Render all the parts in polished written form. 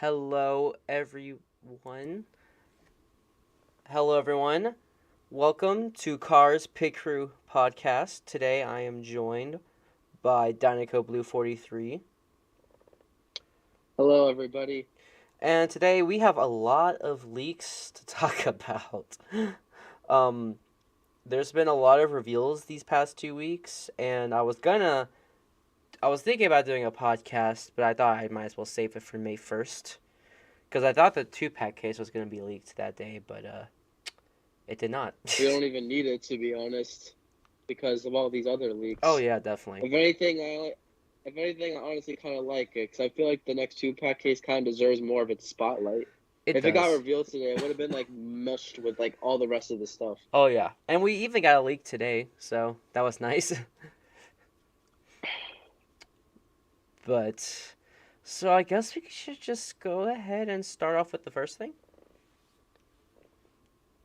Hello, everyone. Hello, everyone. Welcome to Cars Pitcrew Podcast. Today I am joined by DinocoBlue 43. Hello, everybody. And today we have a lot of leaks to talk about. um, there's been a lot of reveals these past 2 weeks, and I was thinking about doing a podcast, but I thought I might as well save it for May 1st. Because I thought the 2-pack case was going to be leaked that day, but it did not. We don't even need it, to be honest, because of all these other leaks. Oh, yeah, definitely. If anything, I honestly kind of like it, because I feel like the next two-pack case kind of deserves more of its spotlight. It It got does. revealed today, it would have been like mushed with like all the rest of the stuff. Oh, yeah. And we even got a leak today, so that was nice. But, so I guess we should just go ahead and start off with the first thing.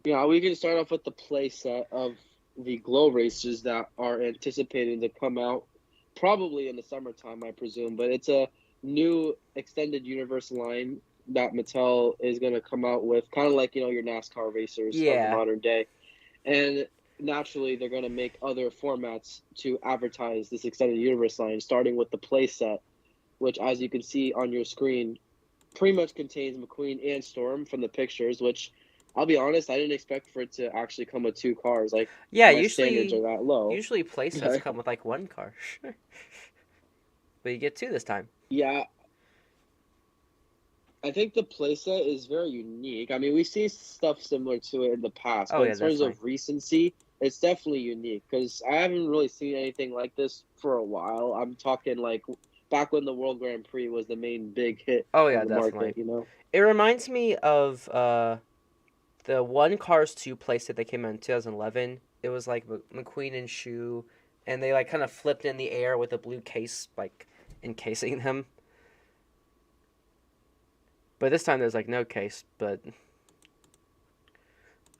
Yeah, we can start off with the playset of the glow racers that are anticipated to come out probably in the summertime, I presume. But it's a new extended universe line that Mattel is going to come out with, kind of like, your NASCAR racers of the modern day. And naturally, they're going to make other formats to advertise this extended universe line, starting with the playset, which, as you can see on your screen, pretty much contains McQueen and Storm from the pictures, which I'll be honest, I didn't expect for it to actually come with two cars. Like, Yeah, my standards are that low. Usually playsets come with like one car. But you get two this time. Yeah. I think the playset is very unique. I mean, we see stuff similar to it in the past, but in terms of recency, it's definitely unique because I haven't really seen anything like this for a while. I'm talking like back when the World Grand Prix was the main big hit of the market, It reminds me of the One Cars 2 playset that came out in 2011. It was like McQueen and Shoe, and they like kind of flipped in the air with a blue case like encasing them. But this time there's like no case, but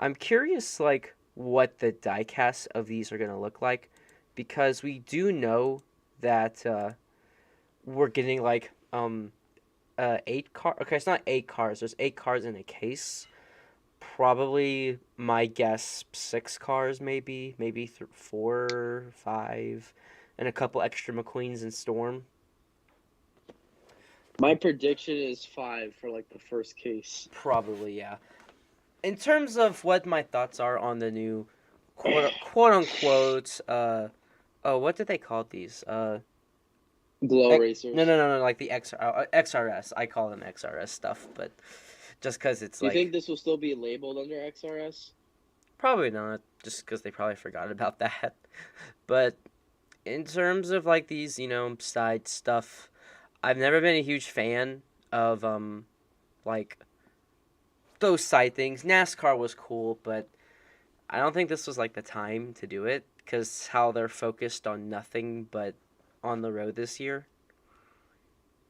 I'm curious like what the diecast of these are going to look like, because we do know that we're getting like 8 cars. Okay, it's not 8 cars. There's 8 cars in a case. Probably, my guess, 6 cars maybe 4, 5, and a couple extra McQueens and Storm. My prediction is 5 for like the first case. Probably, yeah. In terms of what my thoughts are on the new quote unquote what did they call these? Glow racers. No, like the XRS. I call them XRS stuff, but just because it's like... Do you think this will still be labeled under XRS? Probably not, just because they probably forgot about that. But in terms of like these, side stuff, I've never been a huge fan of like those side things. NASCAR was cool, but I don't think this was like the time to do it, because how they're focused on nothing but on the road this year.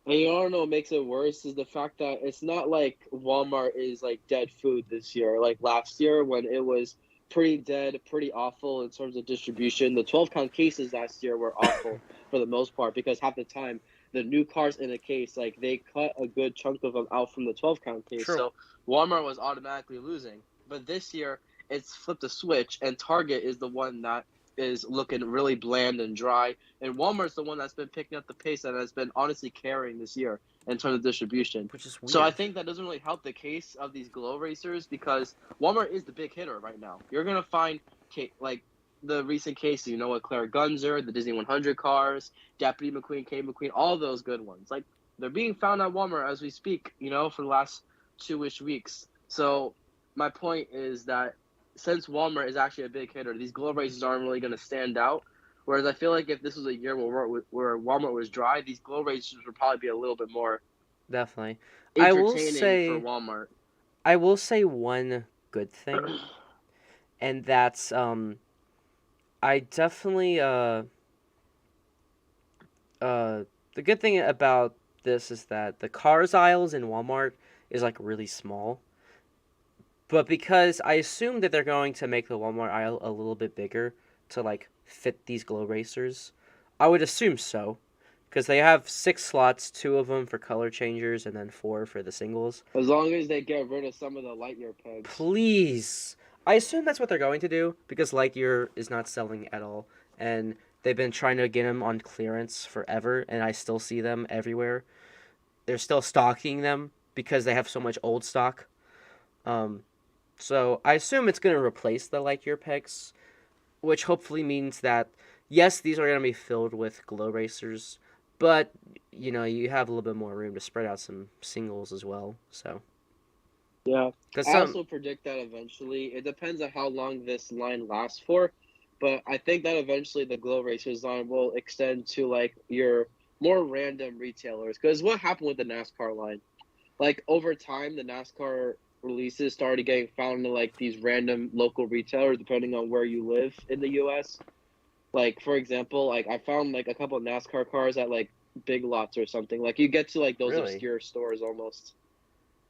And you don't know what makes it worse is the fact that it's not like Walmart is like dead food this year. Like last year when it was pretty dead, pretty awful in terms of distribution. The 12-count cases last year were awful for the most part, because half the time the new cars in a case, like they cut a good chunk of them out from the 12-count case. True. So Walmart was automatically losing. But this year it's flipped a switch, and Target is the one that is looking really bland and dry, and Walmart's the one that's been picking up the pace and has been honestly carrying this year in terms of distribution. Which is weird. So I think that doesn't really help the case of these glow racers, because Walmart is the big hitter right now. You're gonna find like the recent cases, with Claire Gunzer, the Disney 100 cars, Deputy McQueen, Kate McQueen, all those good ones. Like, they're being found at Walmart as we speak, for the last 2-ish weeks. So my point is that since Walmart is actually a big hitter, these glow racers aren't really going to stand out. Whereas I feel like if this was a year where Walmart was dry, these glow racers would probably be a little bit more definitely entertaining for Walmart. I will say one good thing, and that's I definitely the good thing about this is that the cars aisles in Walmart is like really small. But because I assume that they're going to make the Walmart aisle a little bit bigger to like fit these glow racers, I would assume so, Because they have 6 slots, 2 of them for color changers, and then 4 for the singles. As long as they get rid of some of the Lightyear pegs. Please. I assume that's what they're going to do because Lightyear is not selling at all, and they've been trying to get them on clearance forever, and I still see them everywhere. They're still stocking them because they have so much old stock. So I assume it's going to replace the Lightyear pegs, which hopefully means that, yes, these are going to be filled with glow racers, but, you know, you have a little bit more room to spread out some singles as well, so. Yeah. I Some, also predict that eventually, it depends on how long this line lasts for, but I think that eventually the Glow Racers line will extend to like your more random retailers. Because what happened with the NASCAR line? Like over time, the NASCAR releases started getting found in like these random local retailers, depending on where you live in the U.S. Like for example, like I found like a couple of NASCAR cars at like Big Lots or something. Like you get to like those really? obscure stores almost.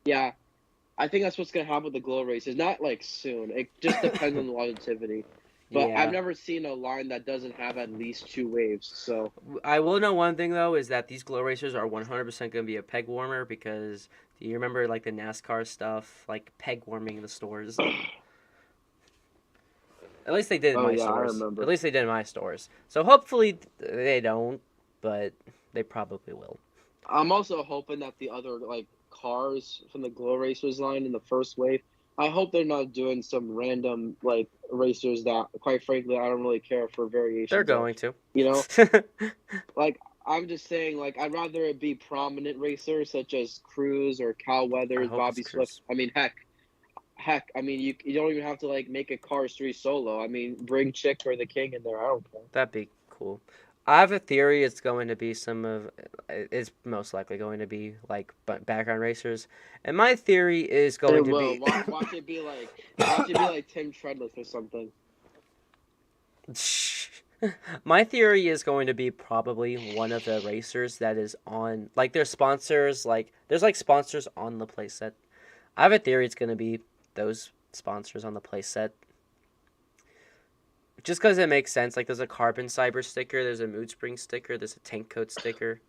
Yeah, I think that's what's gonna happen with the Glow Racers. Not like soon. It just depends on the longevity. But I've Yeah. never seen a line that doesn't have at least 2 waves. So I will know one thing, though, is that these glow racers are 100% going to be a peg warmer because do you remember, like, the NASCAR stuff? Like, peg warming the stores? At least they did in oh my yeah, I stores. At remember. least they did in my stores. So hopefully they don't, but they probably will. I'm also hoping that the other like cars from the Glow Racers line in the first wave, I hope they're not doing some random like racers that, quite frankly, I don't really care for They're variations of. going to. You know, like I'm just saying, like I'd rather it be prominent racers such as Cruz or Cal I Weathers, hope it's Bobby Swift. Cruz. I mean, heck, I mean, you don't even have to like make a Cars 3 solo. I mean, bring Chick or the King in there. I don't care. That'd be cool. I have a theory it's going to be some of, it's most likely going to be like background racers. And my theory is going It to will. be. Watch it be like Tim Treadless or something. My theory is going to be probably one of the racers that is on, like, their sponsors, like, there's like sponsors on the playset. I have a theory it's going to be those sponsors on the playset. Just because it makes sense. Like, there's a carbon cyber sticker, there's a mood spring sticker, there's a tank coat sticker,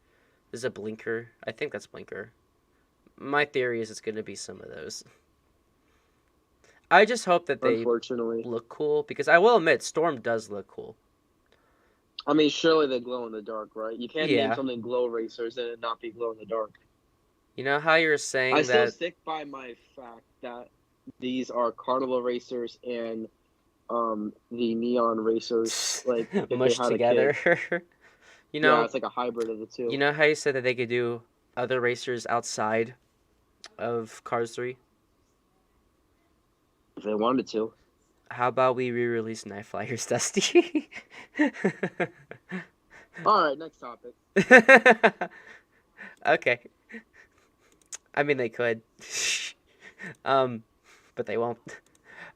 there's a blinker. I think that's blinker. My theory is it's going to be some of those. I just hope that they Unfortunately, look cool because I will admit Storm does look cool. I mean, surely they glow in the dark, right? You can't name Yeah. something Glow Racers and it not be glow in the dark. You know how you're I saying still that. stick by my fact that these are Carnival Racers and the Neon Racers. Like if they Mushed had a together. kid. you Yeah, know, it's like a hybrid of the you two. know how you said that they could do other racers outside of Cars 3? If they wanted to. How about we re-release Night Flyers, Dusty? All right, next topic. Okay. I mean, they could. But they won't.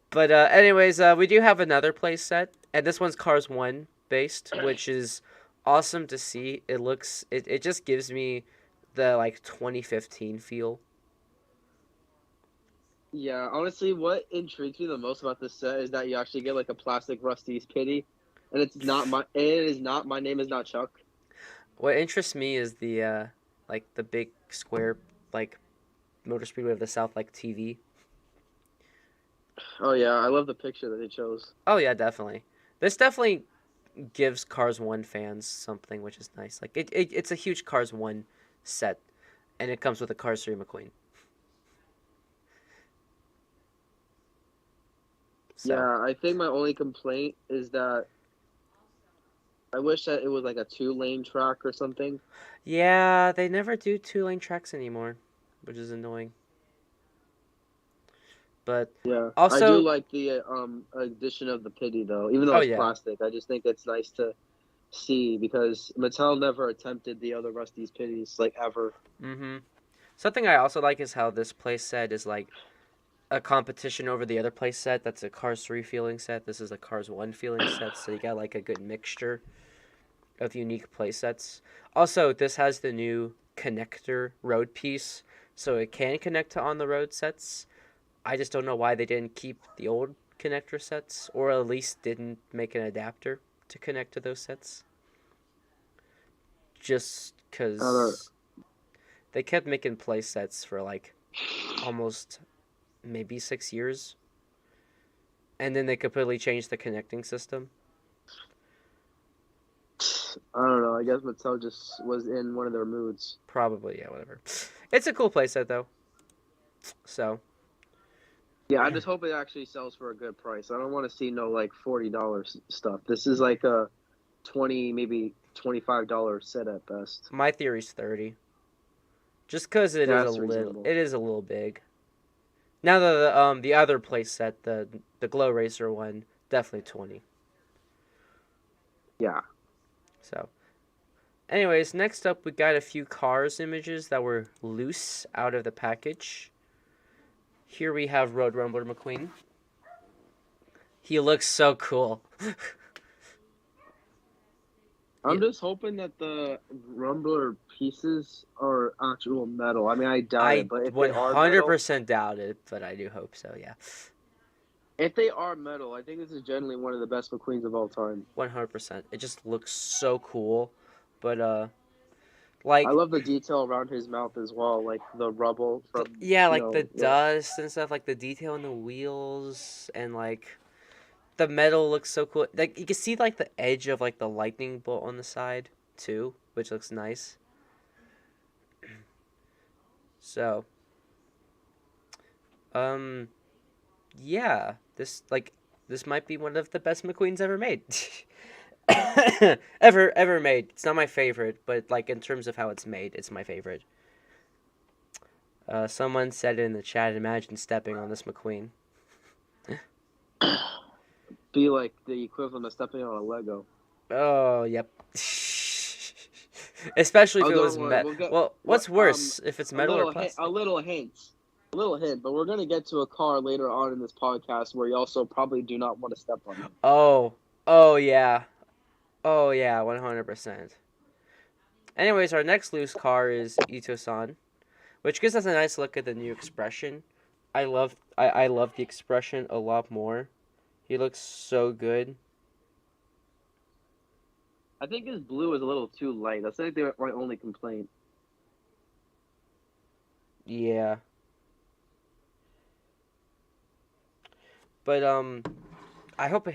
But anyways, we do have another play set, and this one's Cars 1 based, which is awesome to see. It just gives me the like 2015 feel. Yeah, honestly, what intrigues me the most about this set is that you actually get like a plastic Rusty's Pity, and my name is not Chuck. What interests me is the like the big square like Motor Speedway of the South like TV. Oh yeah, I love the picture that they chose. Oh yeah, definitely. This definitely gives Cars 1 fans something which is nice. Like it's a huge Cars 1 set, and it comes with a Cars 3 McQueen. So Yeah, I think my only complaint is that I wish that it was like a 2-lane track or something. yeah, they never do 2-lane tracks anymore, which is annoying. But Yeah, I do also, like the addition of the pity though, even though oh it's yeah, plastic. I just think it's nice to see because Mattel never attempted the other Rusty's Pities like ever. mm-hmm. Something I also like is how this play set is like a competition over the other play set. That's a Cars 3 feeling set. This is a Cars 1 feeling set, so you got like a good mixture of unique play sets. Also, this has the new connector road piece, so it can connect to on the road sets. I just don't know why they didn't keep the old connector sets, or at least didn't make an adapter to connect to those sets. just Other because they kept making play sets for like almost maybe 6 years, and then they completely changed the connecting system. I don't know. I guess Mattel just was in one of their moods. Probably, yeah, whatever. It's a cool playset though. So Yeah, I just hope it actually sells for a good price. I don't want to see no like $40 stuff. This is like a 20, maybe $25 set at best. my theory's 30, just because Yeah, that's reasonable. it is a little big. Now the other playset, the Glow Racer one, definitely 20. Yeah. So, anyways, next up we got a few Cars images that were loose out of the package. Here we have Road Rumbler McQueen. He looks so cool. I'm just hoping that the Rumbler pieces are actual metal. I mean, I doubt it, but if they are metal, 100% doubt it, but I do hope so, yeah. if they are metal, I think this is generally one of the best McQueens of all time. 100%. It just looks so cool. But like I love the detail around his mouth as well, like the rubble from yeah, like the yeah. dust and stuff, like the detail in the wheels, and like the metal looks so cool. Like you can see like the edge of like the lightning bolt on the side too, which looks nice. So, yeah, this might be one of the best McQueens ever made. ever made. It's not my favorite, but like in terms of how it's made, it's my favorite. Someone said in the chat, imagine stepping on this McQueen. Be like the equivalent of stepping on a Lego. Oh, yep. Especially if it was metal. Well, what's worse, if it's metal or plastic? A little hint, but we're going to get to a car later on in this podcast where you also probably do not want to step on it. Oh yeah. 100%. Anyways, our next loose car is Ito-san, which gives us a nice look at the new expression. I love the expression a lot more. He looks so good. I think his blue is a little too light. That's like my only complaint. Yeah. But I hope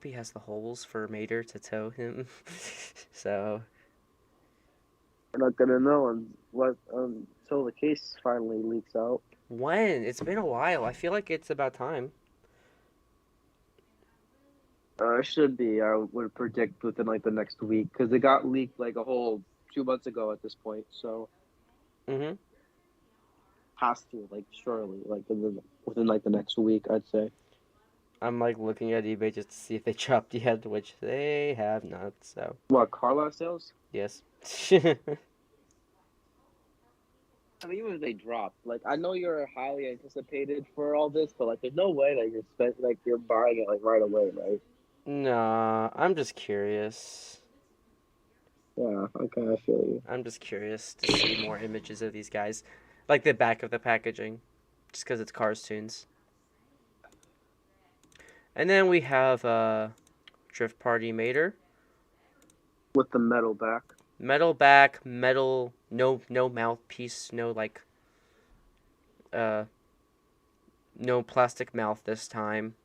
he has the holes for Mater to tow him. So we're not gonna know until the case finally leaks out. When? It's been a while. I feel like it's about time. It should be. I would predict within like the next week because it got leaked like a whole 2 months ago at this point. So. Has to like surely like within like the next week, I'd say. I'm like looking at eBay just to see if they dropped yet, which they have not. So. What, car lot sales? Yes. I mean, even if they drop, like I know you're highly anticipated for all this, but like there's no way that you're buying it like right away, right? Nah, I'm just curious. Yeah, okay, I feel you. I'm just curious to see more images of these guys, like the back of the packaging, just because it's Cars Tunes. And then we have Drift Party Mater. With the metal back. Metal back, metal, no mouthpiece, no like, no plastic mouth this time.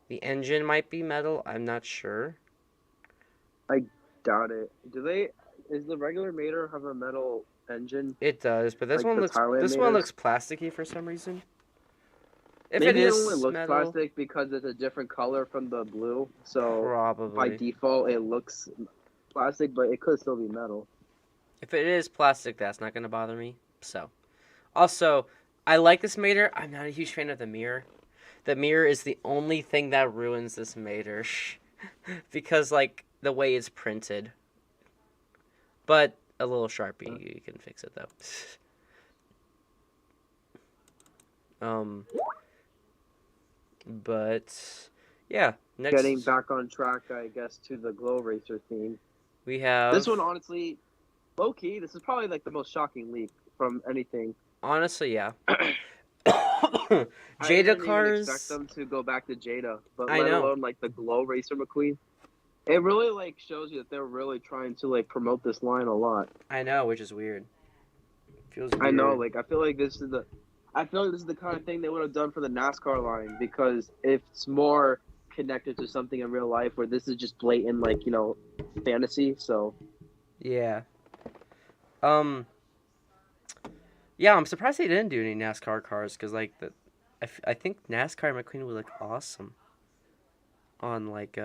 The engine might be metal, I'm not sure. I doubt it. Is the regular Mater have a metal engine? It does, but this like one looks plasticky for some reason. If Maybe it is only looks metal, plastic because it's a different color from the blue, so probably by default it looks plastic, but it could still be metal. If it is plastic, that's not gonna bother me. So, also, I like this Mater. I'm not a huge fan of the mirror. The mirror is the only thing that ruins this Mater, because like the way it's printed. But a little Sharpie, you can fix it though. But yeah, next. Getting back on track, I guess, to the Glow Racer theme. We have this one. Honestly, low key, this is probably like the most shocking leak from anything. Honestly, yeah. Jada Jada cars. I didn't expect them to go back to Jada, but I let know. alone like the Glow Racer McQueen. It really like shows you that they're really trying to like promote this line a lot. I know, which is weird. Feels I know, weird. like I feel like this is the kind of thing they would have done for the NASCAR line because it's more connected to something in real life where this is just blatant like, fantasy. So Yeah. Um. Yeah, I'm surprised they didn't do any NASCAR cars because like I think NASCAR McQueen would look awesome on like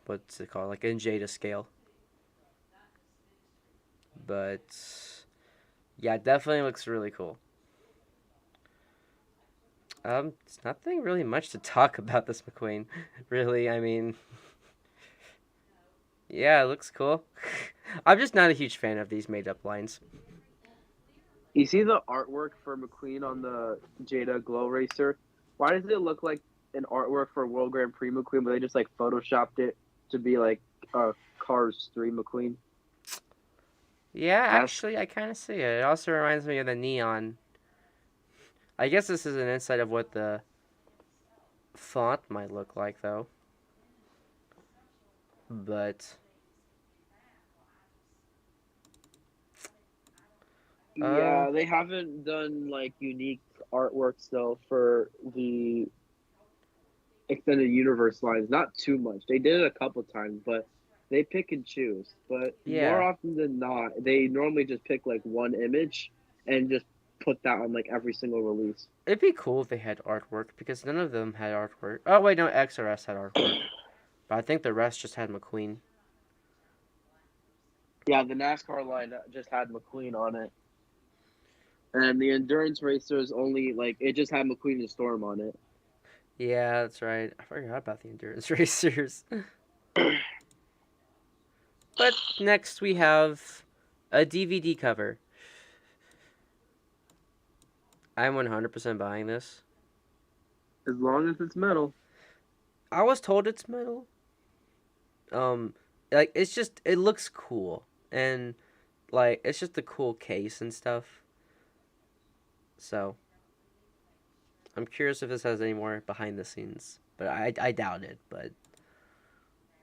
what's it called, like in Jada scale. But yeah, it definitely looks really cool. It's nothing really much to talk about this McQueen. Really, I mean, yeah, it looks cool. I'm just not a huge fan of these made up lines. you see the artwork for McQueen on the Jada Glow Racer? Why does it look like an artwork for World Grand Prix McQueen, but they just like photoshopped it to be like Cars 3 McQueen? Yeah, Esque. actually, I kind of see it. It also reminds me of the neon. I guess this is an insight of what the font might look like, though. But, uh, Yeah, they haven't done like unique artworks though for the extended universe lines. Not too much. They did it a couple times, but they pick and choose. But more yeah. often than not, they normally just pick like one image and just put that on like every single release. It'd be cool if they had artwork because none of them had artwork. Oh, wait, no, XRS had artwork. But I think the rest just had McQueen. Yeah, the NASCAR line just had McQueen on it, and the endurance racers only like it just had McQueen and Storm on it. Yeah, that's right. I forgot about the endurance racers. But next we have a DVD cover. I'm 100% buying this. As long as it's metal. I was told it's metal. Like it looks cool and like it's just a cool case and stuff. So I'm curious if this has any more behind the scenes, but I doubt it. But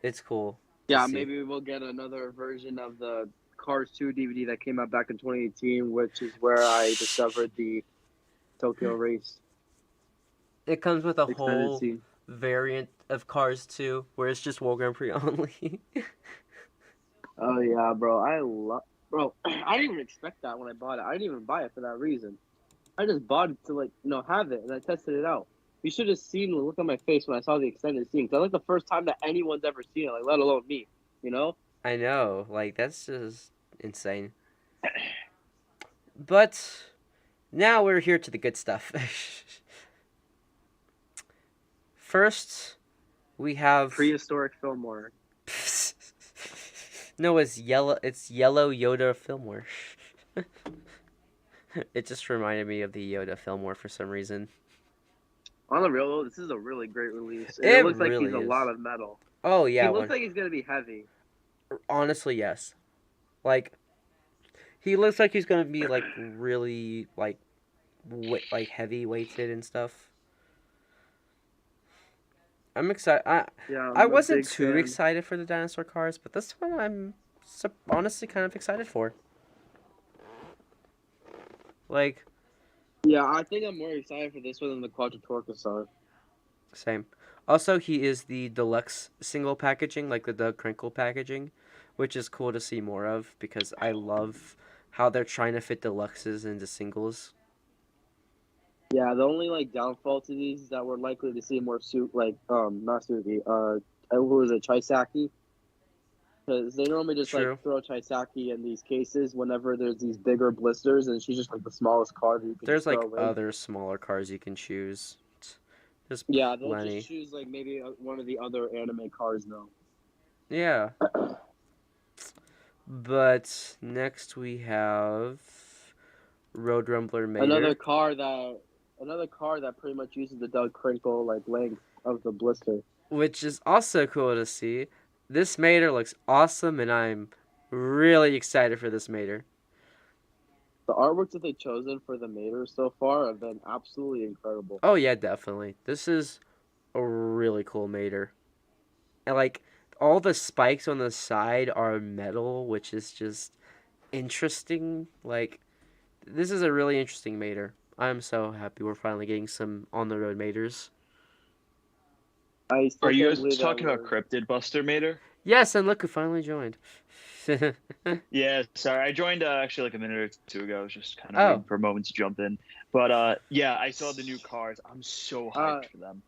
it's cool to Yeah, see. maybe we'll get another version of the Cars 2 DVD that came out back in 2018, which is where I discovered the Tokyo Race It comes with a extended whole scene. variant of Cars 2 where it's just World Grand Prix only. Oh yeah, bro. Bro, I didn't even expect that when I bought it. I didn't even buy it for that reason. I just bought it to like, have it and I tested it out. You should have seen the look on my face when I saw the extended scene. Cause that's like the first time that anyone's ever seen it, like let alone me, you know? I know, like that's just insane. But now we're here to the good stuff. First, we have Prehistoric Fillmore. no, it's yellow. It's yellow Yoda Fillmore. It just reminded me of the Yoda Fillmore for some reason. On the real though, this is a really great release. And it It looks like he's really a is. lot of metal. Oh He yeah, looks one. like he's gonna be heavy. Honestly, yes. Like he looks like he's gonna be like really like heavy weighted and stuff. I'm excited. Yeah, I I'm a wasn't big too fan. excited for the dinosaur cars, but this one I'm honestly kind of excited for. Like Yeah, I think I'm more excited for this one than the Quadritorcus. same. Also, he is the deluxe single packaging, like the Doug Crinkle packaging, which is cool to see more of because I love how they're trying to fit deluxes into singles. Yeah, the only like downfall to these is that we're likely to see more not Suki, who was it, Chisaki? Because they normally just like True. throw Chisaki in these cases whenever there's these bigger blisters, and she's just like the smallest card that you can There's just like throw in. other smaller cars you can choose. There's Yeah, they'll just plenty. choose like maybe one of the other anime cards though. Yeah. But next we have Road Rumbler Another Mater, car that another car that pretty much uses the Doug Crinkle like length of the blister. which is also cool to see. This Mater looks awesome, and I'm really excited for this Mater. The artworks that they've chosen for the Mater so far have been absolutely incredible. Oh, yeah, definitely. This is a really cool Mater. and like all the spikes on the side are metal, which is just interesting. Like this is a really interesting mater. I'm so happy we're finally getting some on the road maters. I Are still you can't guys believe that talking about we're. Cryptid Buster Mater? Yes, and look who finally joined. Yeah, sorry. I joined actually like a minute or two ago. I was just kind of Oh, waiting for a moment to jump in. But yeah, I saw the new cars. I'm so Uh, hyped for them.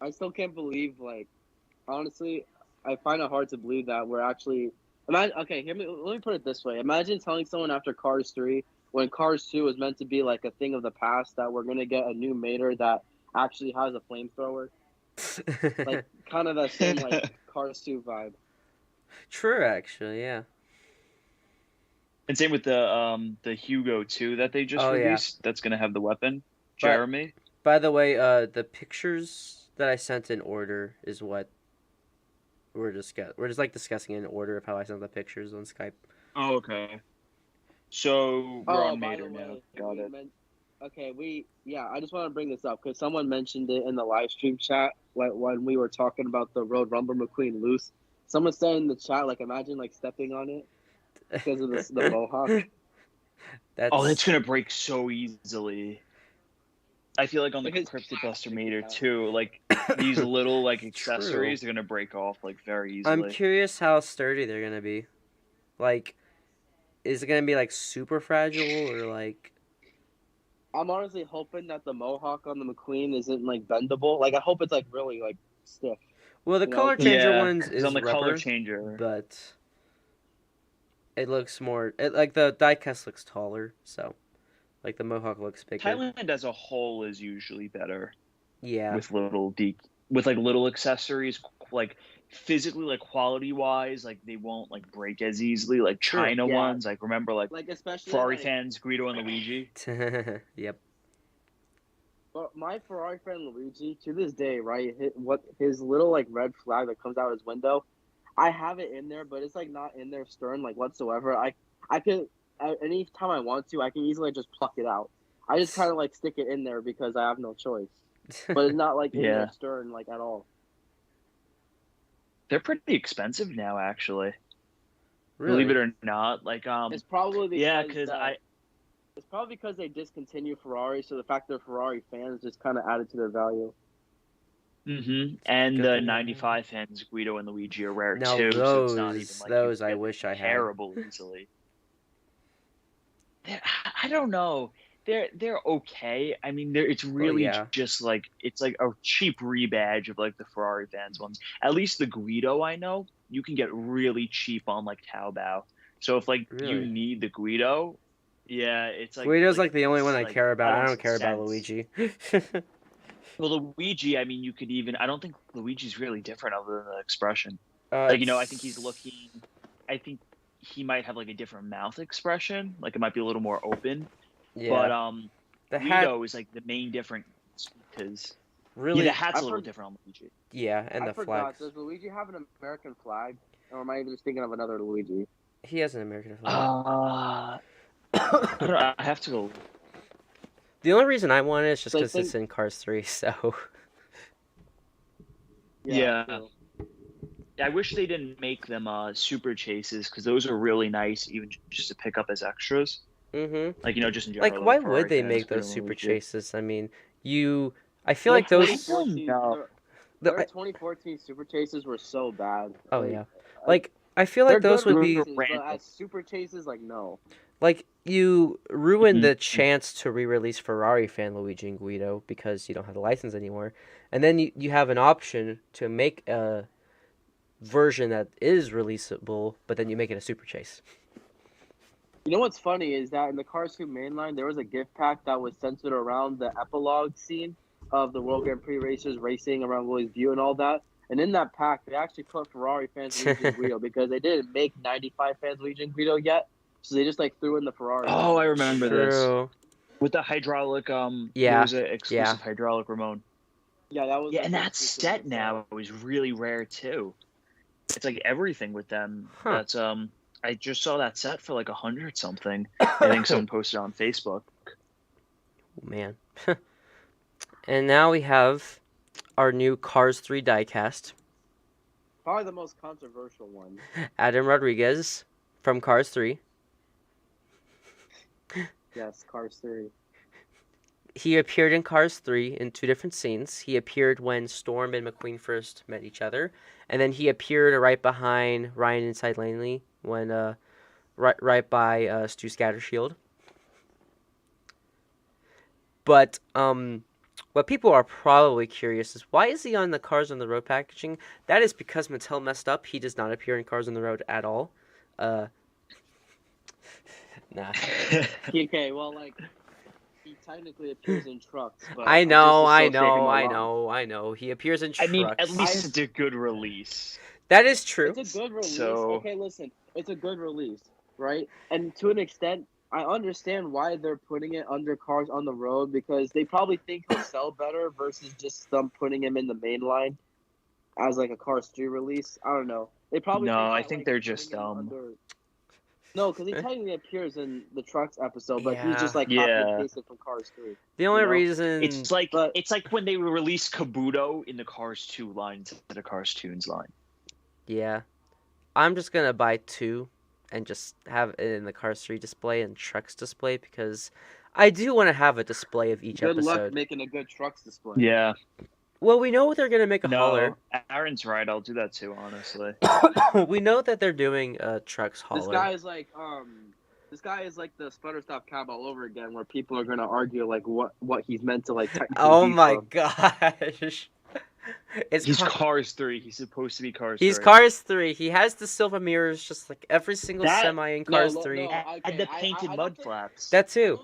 I still can't believe, like, honestly, I find it hard to believe that we're actually. Imagine, okay, let me put it this way. Imagine telling someone after Cars 3, when Cars 2 was meant to be like a thing of the past, that we're gonna get a new mater that actually has a flamethrower. Like, kind of that same like Cars 2 vibe. true. Actually, yeah. And same with the Hugo 2 that they just Oh yeah. released. That's gonna have the weapon, But Jeremy. by the way, the pictures that I sent in order is what we're just like discussing in order of how I sent the pictures on Skype. Oh, okay. So we're Oh, on by the Mater now. way, Got it. I just want to bring this up because someone mentioned it in the live stream chat, like when we were talking about the Road Rumble McQueen loose. Someone said in the chat, like, imagine like stepping on it because of the mohawk. Oh, that's That's gonna break so easily. I feel like on the Like, it's Cryptid Buster plastic, Mater yeah. too, like these little like True. accessories are gonna break off like very I'm easily. curious how sturdy they're gonna be. Like, is it gonna be like super fragile or like? I'm honestly hoping that the mohawk on the McQueen isn't like bendable. Like, I hope it's like really like stiff. Well, the You know, color 'cause- changer Yeah, ones because on is the color rubber, changer, but it looks more. Like the diecast looks taller, so like the mohawk looks bigger. Thailand as a whole is usually better Yeah. with with like little accessories, like physically, like quality wise, like they won't like break as easily like True. China Yeah. ones. Like remember like like especially Ferrari like, fans, Guido and Luigi. Yep. But my Ferrari friend Luigi, to this day, right, his little like red flag that comes out his window, I have it in there, but it's like not in there stern like whatsoever. I could any time I want to, I can easily just pluck it out. I just kind of like stick it in there because I have no choice. But it's not like in Yeah. there stern like at all. They're pretty expensive now, actually. Really? Believe it or not, like It's probably because yeah, because it's probably because they discontinued Ferrari, so the fact they're Ferrari fans just kind of added to their value. And Good the to know. 95 fans, Guido and Luigi, are rare Now too. So it's not even those- like those you I can get wish I had. terrible easily. I don't know. They're okay. I mean, it's really yeah. just like it's like a cheap rebadge of like the Ferrari fans ones. At least the Guido I know you can get really cheap on like Taobao. So if like you Really? need the Guido, yeah, it's like Guido's like the only one I like care about. I don't 11 care about cents. Luigi. Well, Luigi, I mean, you could even. I don't think Luigi's really different other than the expression. I think he's looking. I think he might have like a different mouth expression. Like it might be a little more open. Yeah. But the hat Guido is like the main difference because really. yeah, the hat's I a little for- different on Luigi. Yeah, and I the forgot. flags. Does Luigi have an American flag, or am I just thinking of another Luigi? He has an American flag. I don't know. I have to go. The only reason I want it is just So I because it's in Cars 3. So Yeah. true. I wish they didn't make them super chases because those are really nice, even just to pick up as extras. Like just in general. like, why Ferrari would they fans, make Guido those and super Luigi. chases? I mean, I feel like those. 2014 No. Their I- 2014 super chases were so bad. Oh Like, yeah, like I feel like they're those good would be races, random. but as super chases, like no. like you ruin Mhm. the chance to re-release Ferrari fan Luigi and Guido because you don't have the license anymore, and then you have an option to make a version that is releasable, but then you make it a super chase. You know what's funny is that in the Cars 2 mainline, there was a gift pack that was centered around the epilogue scene of the World Grand Prix racers racing around Willie's View and all that. And in that pack, they actually put Ferrari fans Luigi and Guido because they didn't make 95 fans Luigi and Guido yet. So they just like threw in the Ferrari. Oh, I remember this. True. With the hydraulic, Yeah, there was an exclusive hydraulic remote. Yeah, that was. Yeah, like, and the that exclusive set set. now is really rare too. It's like everything with them. Huh. That's I just saw that set for like 100 something. I think someone posted on Facebook. Man. And now we have our new Cars 3 diecast. Probably the most controversial one. Adam Rodriguez from Cars 3. Yes, Cars 3. He appeared in Cars 3 in 2 different scenes. He appeared when Storm and McQueen first met each other, and then he appeared right behind Ryan inside Langley when right by Stu Scattershield. But what people are probably curious is, why is he on the Cars on the Road packaging? That is because Mattel messed up. He does not appear in Cars on the Road at all. Nah. Okay, well, like, he technically appears in trucks, but I know. He appears in I trucks. mean, at least it's a good release. That is true. It's a good release. So... Okay, listen. It's a good release, right? And to an extent, I understand why they're putting it under Cars on the Road, because they probably think he'll sell better versus just them putting him in the main line as like a Cars 3 release. I don't know. They probably I think they're just dumb. No, because he technically appears in the Trucks episode, but he's just like Yeah. copy and pasted from Cars 3. The only reason It's like when they released Kabuto in the Cars 2 line instead of Cars Toons line. Yeah. I'm just gonna buy 2 and just have it in the Cars 3 display and Trucks display, because I do want to have a display of each Good episode. luck making a good Trucks display. Yeah. Well, we know they're gonna make a hauler. Aaron's right. I'll do that too, honestly. We know that they're doing a Trucks hauler. This guy is like the Sputterstop cab all over again, where people are gonna argue like what he's meant to like technically Oh be my from. gosh. He's Cars 3. He's supposed to be Cars 3. He's Cars 3. He has the silver mirrors just like every single semi in Cars 3. And the painted mud flaps. That too.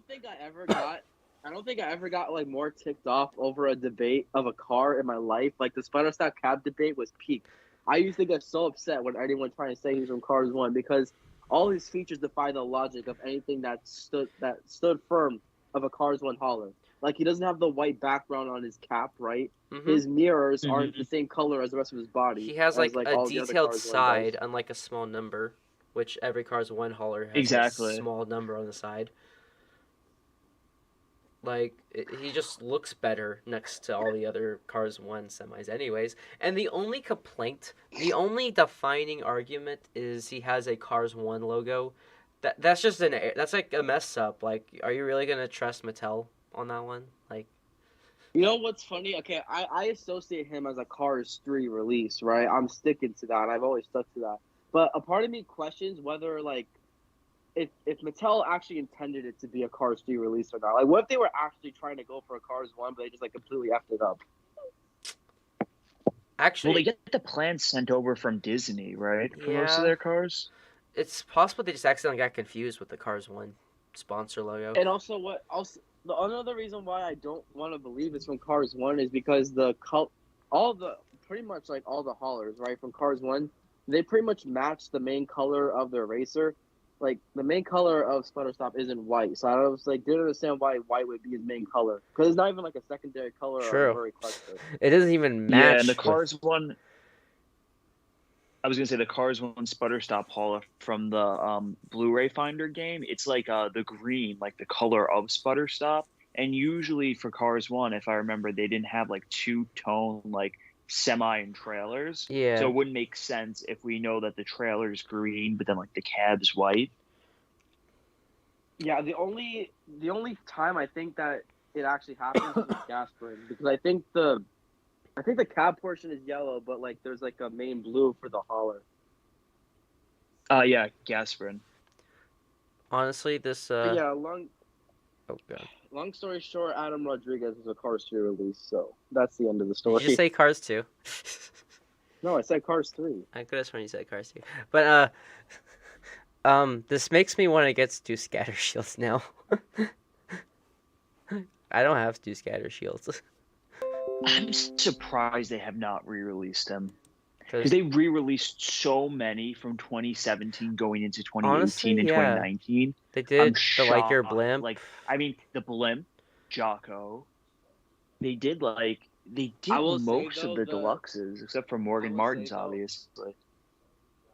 I don't think I ever got like more ticked off over a debate of a car in my life. Like the Sputterstop cab debate was peak. I used to get so upset when anyone trying to say he's from Cars 1, because all his features defy the logic of anything that stood firm of a Cars 1 hauler. Like, he doesn't have the white background on his cap, right? Mm-hmm. His mirrors aren't the same color as the rest of his body. He has like a all the other detailed Cars 1 side, does. unlike a small number, which every Cars 1 hauler has Exactly. a small number on the side. Like, he just looks better next to all the other Cars 1 semis anyways. And the only complaint, the only defining argument is he has a Cars 1 logo. That's just that's like a mess up. Like, are you really going to trust Mattel on that one? Like, you know what's funny? Okay, I associate him as a Cars 3 release, right? I'm sticking to that. I've always stuck to that. But a part of me questions whether, like, if Mattel actually intended it to be a Cars 3 release or not. Like, what if they were actually trying to go for a Cars 1, but they just, like, completely effed it up? Actually... Well, they get the plans sent over from Disney, right? For most of their cars? It's possible they just accidentally got confused with the Cars 1 sponsor logo. And also, the another reason why I don't want to believe it's from Cars 1 is because pretty much like all the haulers, right, from Cars 1, they pretty much match the main color of their racer. Like, the main color of Sputterstop isn't white, so I was like, didn't understand why white would be his main color, because it's not even like a secondary color. True. Or a cluster. It doesn't even match. Yeah, and the Cars 1. I was gonna say the Cars 1 Sputterstop hauler from the Blu-ray Finder game. It's like the green, like the color of Sputterstop. And usually for Cars 1, if I remember, they didn't have like two-tone like semi and trailers. Yeah. So it wouldn't make sense if we know that the trailer's green, but then like the cab's white. Yeah, the only time I think that it actually happens is with Gasprin, because I think the cab portion is yellow, but like there's like a main blue for the hauler. Yeah, Gasprin. Honestly, this But yeah, Oh god. long story short, Adam Rodriguez was a Cars 3 release, so that's the end of the story. Did you say Cars 2? No, I said Cars 3. I could have sworn you said Cars 2. But this makes me want to get Stu Scattershields now. I don't have Stu Scattershields. I'm surprised they have not re-released them. Because they re-released so many from 2017 going into 2018 honestly, and 2019. They did the Like Your Blimp. Like, I mean, the Blimp, Jocko. They did most of the deluxes, except for Morgan Martin's, obviously.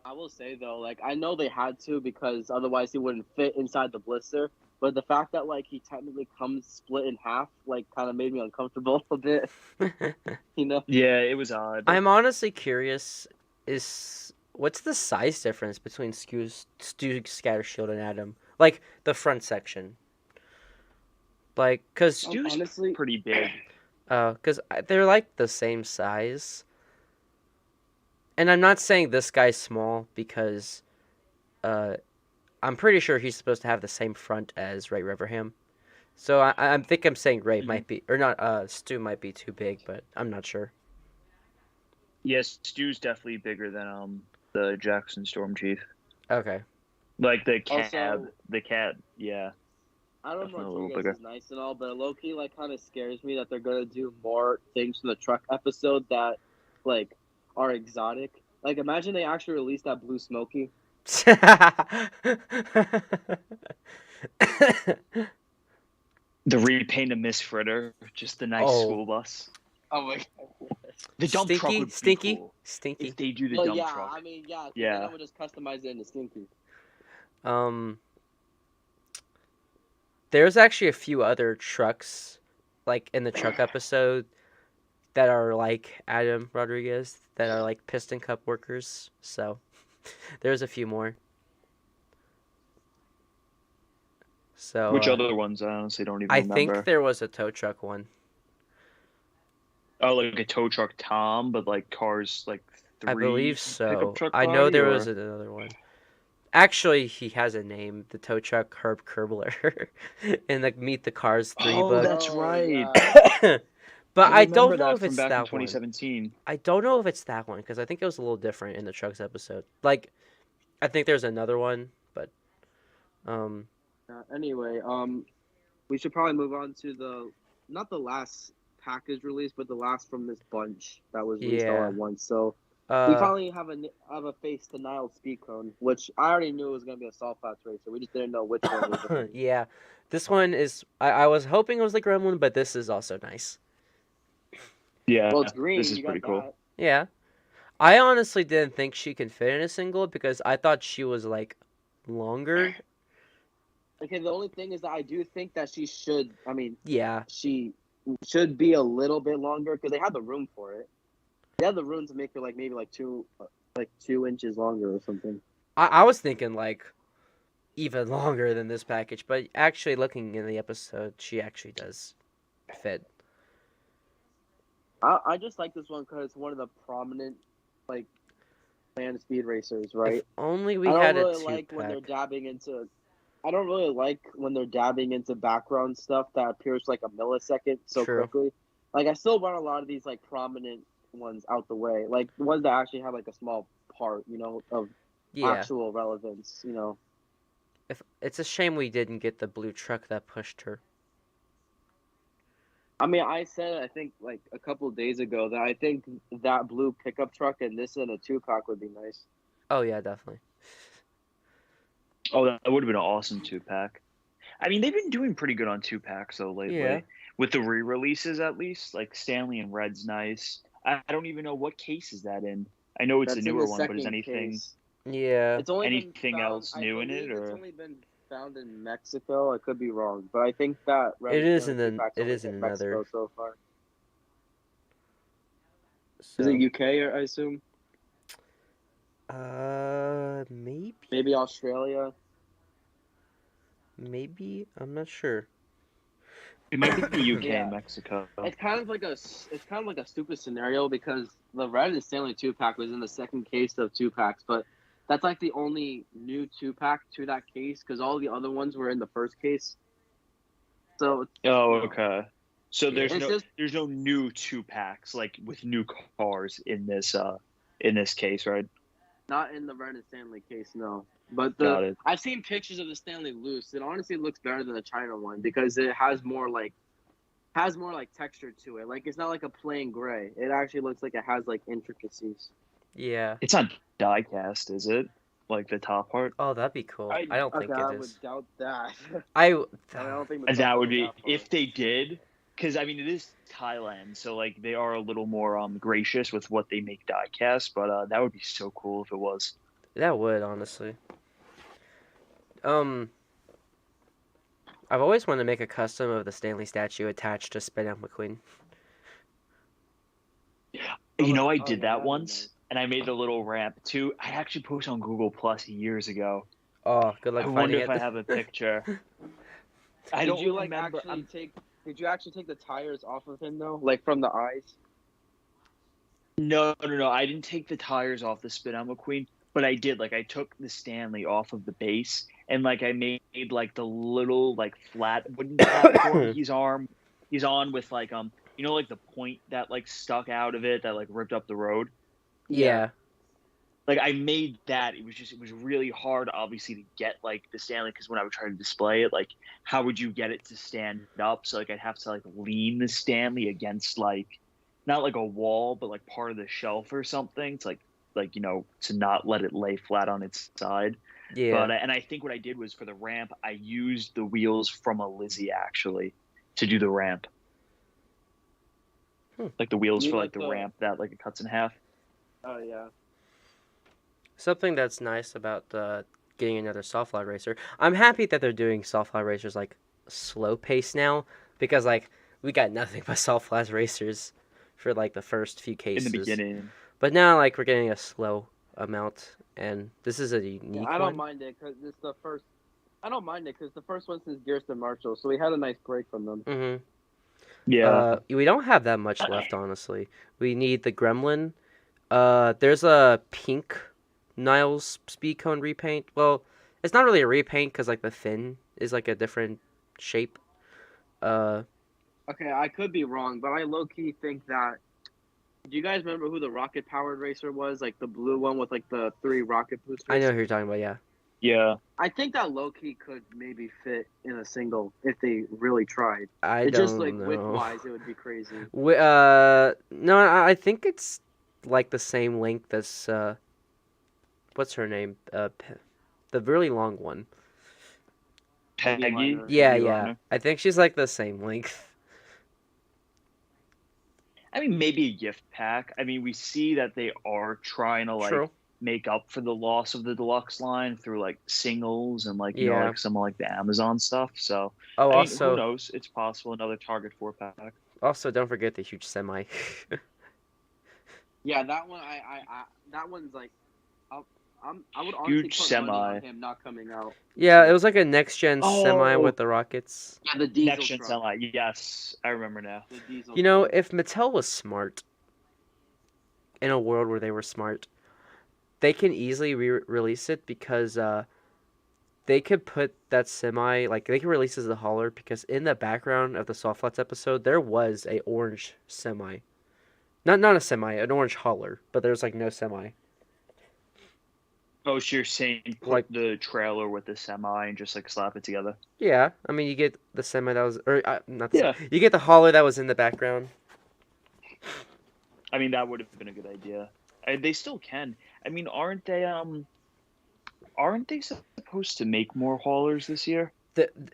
I will say, though, like, I know they had to, because otherwise he wouldn't fit inside the blister. But the fact that, like, he technically comes split in half, like, kind of made me uncomfortable a bit. You know? Yeah, it was odd. I'm honestly curious what's the size difference between Stu Scattershield and Adam? Like the front section. Like, cause Stu's honestly pretty big. cause they're like the same size. And I'm not saying this guy's small because, I'm pretty sure he's supposed to have the same front as Ray Riverham. So I think I'm saying Ray might be, or not. Stu might be too big, but I'm not sure. Yes, Stu's definitely bigger than the Jackson Storm Chief. Okay. Like the cab, Also, yeah. Adam Definitely a little Rodriguez bigger. is nice and all, but low key like kind of scares me that they're gonna do more things from the truck episode that like are exotic. Like imagine they actually released that Blue Smoky. The repaint of Miss Fritter, just the nice school bus. Oh my god. The dump truck would be cool Stinky. if they do the Well, dump yeah, truck. I mean, yeah, Yeah. then I would just customize it into Stinky. There's actually a few other trucks, like in the truck episode, that are like Adam Rodriguez, that are like Piston Cup workers. So there's a few more. So Which other ones? I honestly don't even I remember. think there was a tow truck one. Oh, like a tow truck Tom, but like cars like 3 I believe so. pickup truck I know body, there or- was another one. Actually, he has a name, the tow truck Herb Kerbler, in the Meet the Cars 3 Oh, book. that's right. Yeah. But I don't remember know that if from it's back in that one. 2017. I don't know if it's that one because I think it was a little different in the trucks episode. Like, I think there's another one, but Anyway, we should probably move on to not the last package release, but the last from this bunch that was released all Yeah. at once. So we uh, finally have a face to Nile Speed Cone, which I already knew was gonna be a Salt Flats racer. We just didn't know which one. Was gonna be. yeah, this one is. I was hoping it was the Gremlin, but this is also nice. Yeah, Well, it's green. this is you got pretty cool. that. Yeah, I honestly didn't think she could fit in a single because I thought she was like longer. Okay, the only thing is that I do think that she should. I mean, Yeah, she should be a little bit longer because they had the room for it. They had the room to make her like maybe like 2 inches longer or something. I was thinking like even longer than this package, but actually looking in the episode, she actually does fit. I just like this one because it's one of the prominent like land speed racers, right? If only we I had don't a really two like when they're pack. dabbing into. I don't really like when they're dabbing into background stuff that appears like a millisecond so True. quickly. Like I still want a lot of these like prominent ones out the way, like the ones that actually have like a small part, of Yeah. actual relevance. If it's a shame we didn't get the blue truck that pushed her. I mean, I said I think like a couple of days ago that I think that blue pickup truck and this in a 2-pack would be nice. Oh yeah, definitely. Oh, that would have been an awesome 2-pack. I mean, they've been doing pretty good on 2-packs though lately. Yeah. With the re-releases, at least, like Stanley and Red's nice. I don't even know what case is that in. I know it's That's a in newer the one, but is second anything? case. Yeah. It's only been Anything found- else I new in believe it, or? It's only been found in Mexico. I could be wrong, but I think that It is Red in Two-pack's it only is in been Mexico another. so far. So, Is it UK or I assume? maybe Australia. maybe I'm not sure. It might be the UK Yeah. and Mexico. It's kind of like a stupid scenario because the Red and Stanley 2-pack was in the second case of 2-packs, but that's like the only new 2-pack to that case because all the other ones were in the first case. So Oh, okay. So Yeah. there's no new 2-packs like with new cars in this case, right? not in the Red and Stanley case, no. But Got it. I've seen pictures of the Stanley loose. It honestly looks better than the China one because it has more like texture to it. Like it's not like a plain gray. It actually looks like it has like intricacies. Yeah. It's not die cast, is it? Like the top part? Oh, that'd be cool. I don't think I it would is. doubt that. I don't think the And that top would one be that far. if they did, because I mean it is Thailand, so like they are a little more gracious with what they make die cast. But that would be so cool if it was. That would honestly. I've always wanted to make a custom of the Stanley statue attached to Spin Out McQueen. You know, I Oh, did yeah, that once. and I made the little ramp too. I actually posted on Google Plus years ago. Oh, good luck I finding wonder if it. I have a picture. I Did don't you like remember. actually take? Did you actually take the tires off of him though, like from the eyes? No. I didn't take the tires off the Spin on McQueen, but I did. Like I took the Stanley off of the base, and like I made like the little like flat wooden platform he's on with like like the point that like stuck out of it that like ripped up the road. Yeah. Like I made that. It was really hard, obviously, to get like the Stanley because when I would try to display it, like how would you get it to stand up? So like I'd have to like lean the Stanley against like not like a wall, but like part of the shelf or something to to not let it lay flat on its side. Yeah. But and I think what I did was for the ramp, I used the wheels from a Lizzie actually to do the ramp. Like the wheels for like the ramp that like it cuts in half. Oh yeah. Something that's nice about getting another soft flat racer. I'm happy that they're doing soft flat racers like slow pace now because like we got nothing but soft flat racers for like the first few cases. In the beginning. But now like we're getting a slow amount, and this is a unique one. I don't mind it because it's the first. I don't mind it because the first one since Gersten Marshall, so we had a nice break from them. Mm-hmm. Yeah. We don't have that much left, honestly. We need the Gremlin. There's a pink Niles speed cone repaint. Well, it's not really a repaint because like the fin is like a different shape. Okay, I could be wrong, but I low key think that. Do you guys remember who the rocket powered racer was? Like the blue one with like the 3 rocket boosters. I know who you're talking about. Yeah. Yeah. I think that low key could maybe fit in a single if they really tried. I don't just like know. width wise, it would be crazy. No, I think it's like the same length as what's her name? The really long one. Peggy. Yeah. I think she's like the same length. I mean, maybe a gift pack. I mean, we see that they are trying to like make up for the loss of the deluxe line through like singles and like like some of like the Amazon stuff. So also who knows? It's possible another Target 4-pack. Also, don't forget the huge semi. Yeah, that one. That one's like, I would honestly huge put semi money on him not coming out. Yeah, it was like a next gen semi with the rockets. Yeah, the diesel next gen truck. semi. Yes, I remember now. You know, if Mattel was smart, in a world where they were smart, they can easily release it because they could put that semi, like they could release it as a hauler because in the background of the Soft Flats episode there was a orange semi. Not a semi, an orange hauler, but there's like no semi. Oh, so you're saying put like the trailer with the semi and just like slap it together? Yeah, I mean you get the semi that was, or not the semi. You get the hauler that was in the background. I mean that would have been a good idea. They still can. I mean, aren't they supposed to make more haulers this year?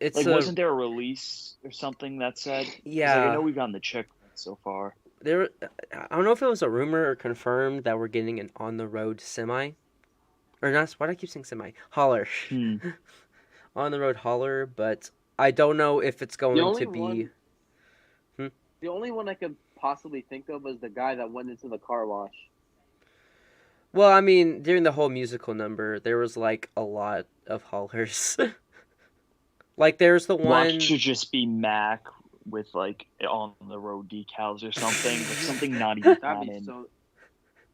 Wasn't there a release or something that said? Yeah, like, I know we've gotten the check so far. I don't know if it was a rumor or confirmed that we're getting an on the road semi. Or not, why do I keep saying semi? Hauler. On the road hauler, but I don't know if it's going to be... The only one I could possibly think of is the guy that went into the car wash. Well, I mean, during the whole musical number, there was, like, a lot of haulers. Like, there's the one... Watch should just be Mac with, like, on the road decals or something. Like, something not even common. So...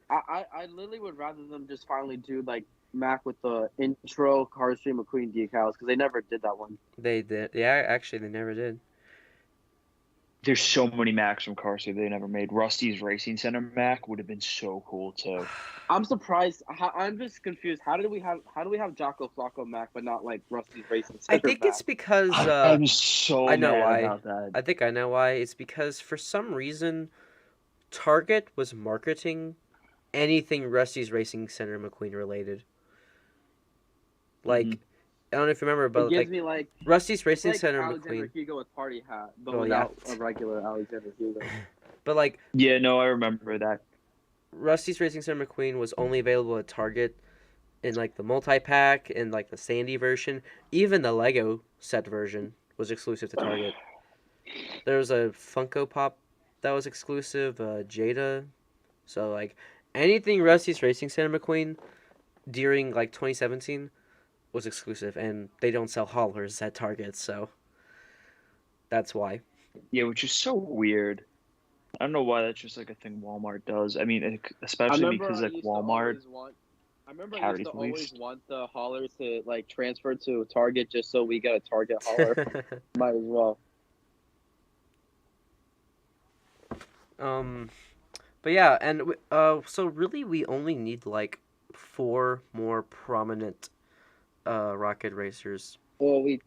I literally would rather them just finally do, like, Mac with the intro Cars Stream McQueen decals, because they never did that one. They did. Yeah, actually, they never did. There's so many Macs from Car Stream they never made. Rusty's Racing Center Mac would have been so cool, too. I'm surprised. I'm just confused. How do we have Jocko Flocko Mac, but not, like, Rusty's Racing Center I think Mac? It's because... I'm so I know mad why. about that. I think I know why. It's because, for some reason, Target was marketing anything Rusty's Racing Center McQueen related. Like, I don't know if you remember, but it gives me like Rusty's Racing like Center Alexander McQueen. Hugo with party hat, but without a regular Alexander Hugo. But like, yeah, no, I remember that. Rusty's Racing Center McQueen was only available at Target in like the multi-pack and like the Sandy version. Even the Lego set version was exclusive to Target. There was a Funko Pop that was exclusive, Jada. So like anything Rusty's Racing Center McQueen during like 2017 was exclusive, and they don't sell haulers at Target, so that's why. Yeah, which is so weird. I don't know why that's just like a thing Walmart does. I mean, I especially remember because I like used to Walmart always want. I remember I used carries to the always least. want the haulers to like transfer to Target just so we get a Target hauler. Might as well. um, but yeah, and so really we only need like 4 more prominent rocket racers. Well, we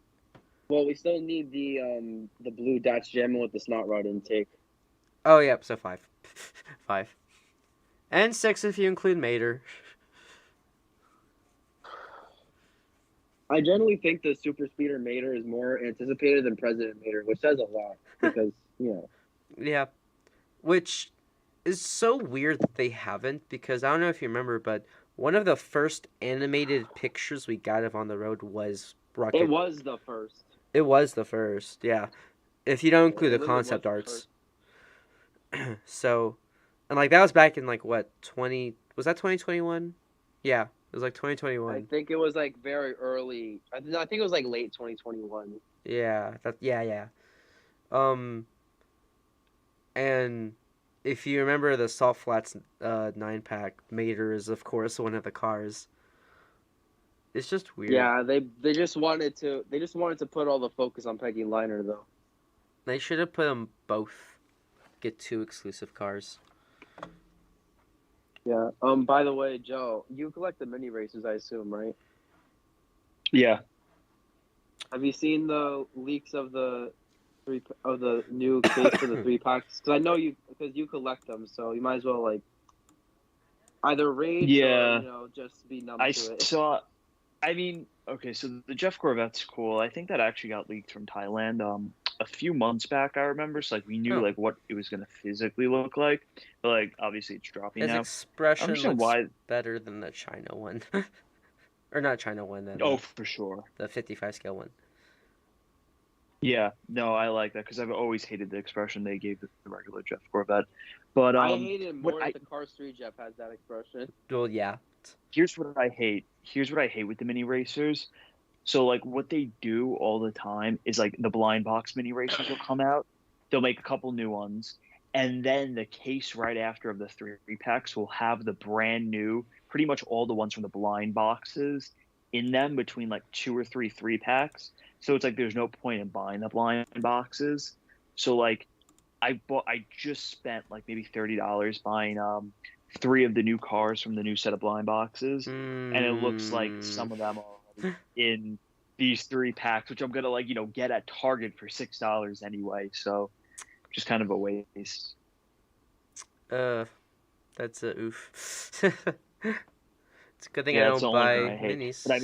still need the blue Dutch Gem with the snot rod intake. Oh yeah, so 5, 5, and 6 if you include Mater. I generally think the Super Speeder Mater is more anticipated than President Mater, which says a lot because Yeah, which is so weird that they haven't, because I don't know if you remember, but one of the first animated pictures we got of On the Road was it Rocket. was the first. It was the first, yeah. If you don't include It the literally was concept the arts. first. So, and like that was back in like what, 20, was that 2021? Yeah, it was like I 2021. think it was like very early. I think it was like late 2021. Yeah, yeah. Um, and if you remember the Salt Flats 9-pack, Mater is of course one of the cars. It's just weird. Yeah, they just wanted to put all the focus on Peggy Liner though. They should have put them both. Get 2 exclusive cars. Yeah. By the way, Joe, you collect the mini races, I assume, right? Yeah. Have you seen the leaks of the new case for the 3-packs? Because I know because you collect them, so you might as well like either rage Yeah. or just be numb I to it. saw. I mean, okay, so the Jeff Corvette's cool. I think that actually got leaked from Thailand a few months back. I remember, so like we knew Oh. like what it was gonna physically look like, but like obviously it's dropping His now. expression understand looks why. better than the China one. Or not China one, then Oh, for sure. the 55 scale one. Yeah, no, I like that because I've always hated the expression they gave the regular Jeff Corvette. But I hate it more what if the Car 3 Jeff has that expression. Well, yeah. here's what I hate. Here's what I hate with the mini racers. So like what they do all the time is like the blind box mini racers will come out. They'll make a couple new ones, and then the case right after of the 3-packs will have the brand new, pretty much all the ones from the blind boxes in them between like 2 or 3 3-packs. So it's like there's no point in buying the blind boxes. So like I just spent like maybe $30 buying 3 of the new cars from the new set of blind boxes, and it looks like some of them are in these 3-packs, which I'm gonna like get at Target for $6 anyway. So just kind of a waste. That's a oof. It's a good thing Yeah, I that's the don't only buy thing I hate. minis. But I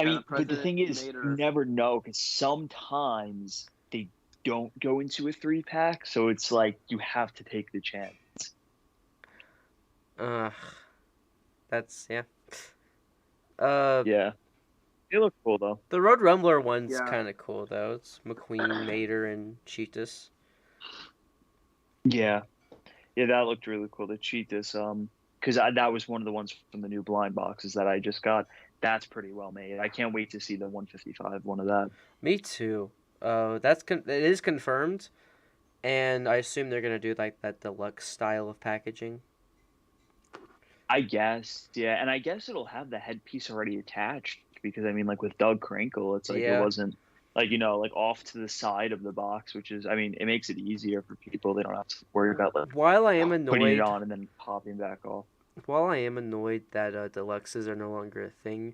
mean, but the thing is, you Mater. never know because sometimes they don't go into a 3-pack, so it's like you have to take the chance. That's yeah. Yeah, they look cool though. The Road Rumbler one's Yeah. kind of cool though. It's McQueen, Mater, and Cheetahs. Yeah, that looked really cool. The Cheetahs, because that was one of the ones from the new blind boxes that I just got. That's pretty well made. I can't wait to see the 155 one of that. Me too. It is confirmed, and I assume they're gonna do like that deluxe style of packaging. I guess, yeah, and I guess it'll have the headpiece already attached because I mean, like with Doug Krinkle, it's like it wasn't like like off to the side of the box, which is, I mean, it makes it easier for people. They don't have to worry about like While I am putting it annoyed, on and then popping back off. while I am annoyed that deluxes are no longer a thing,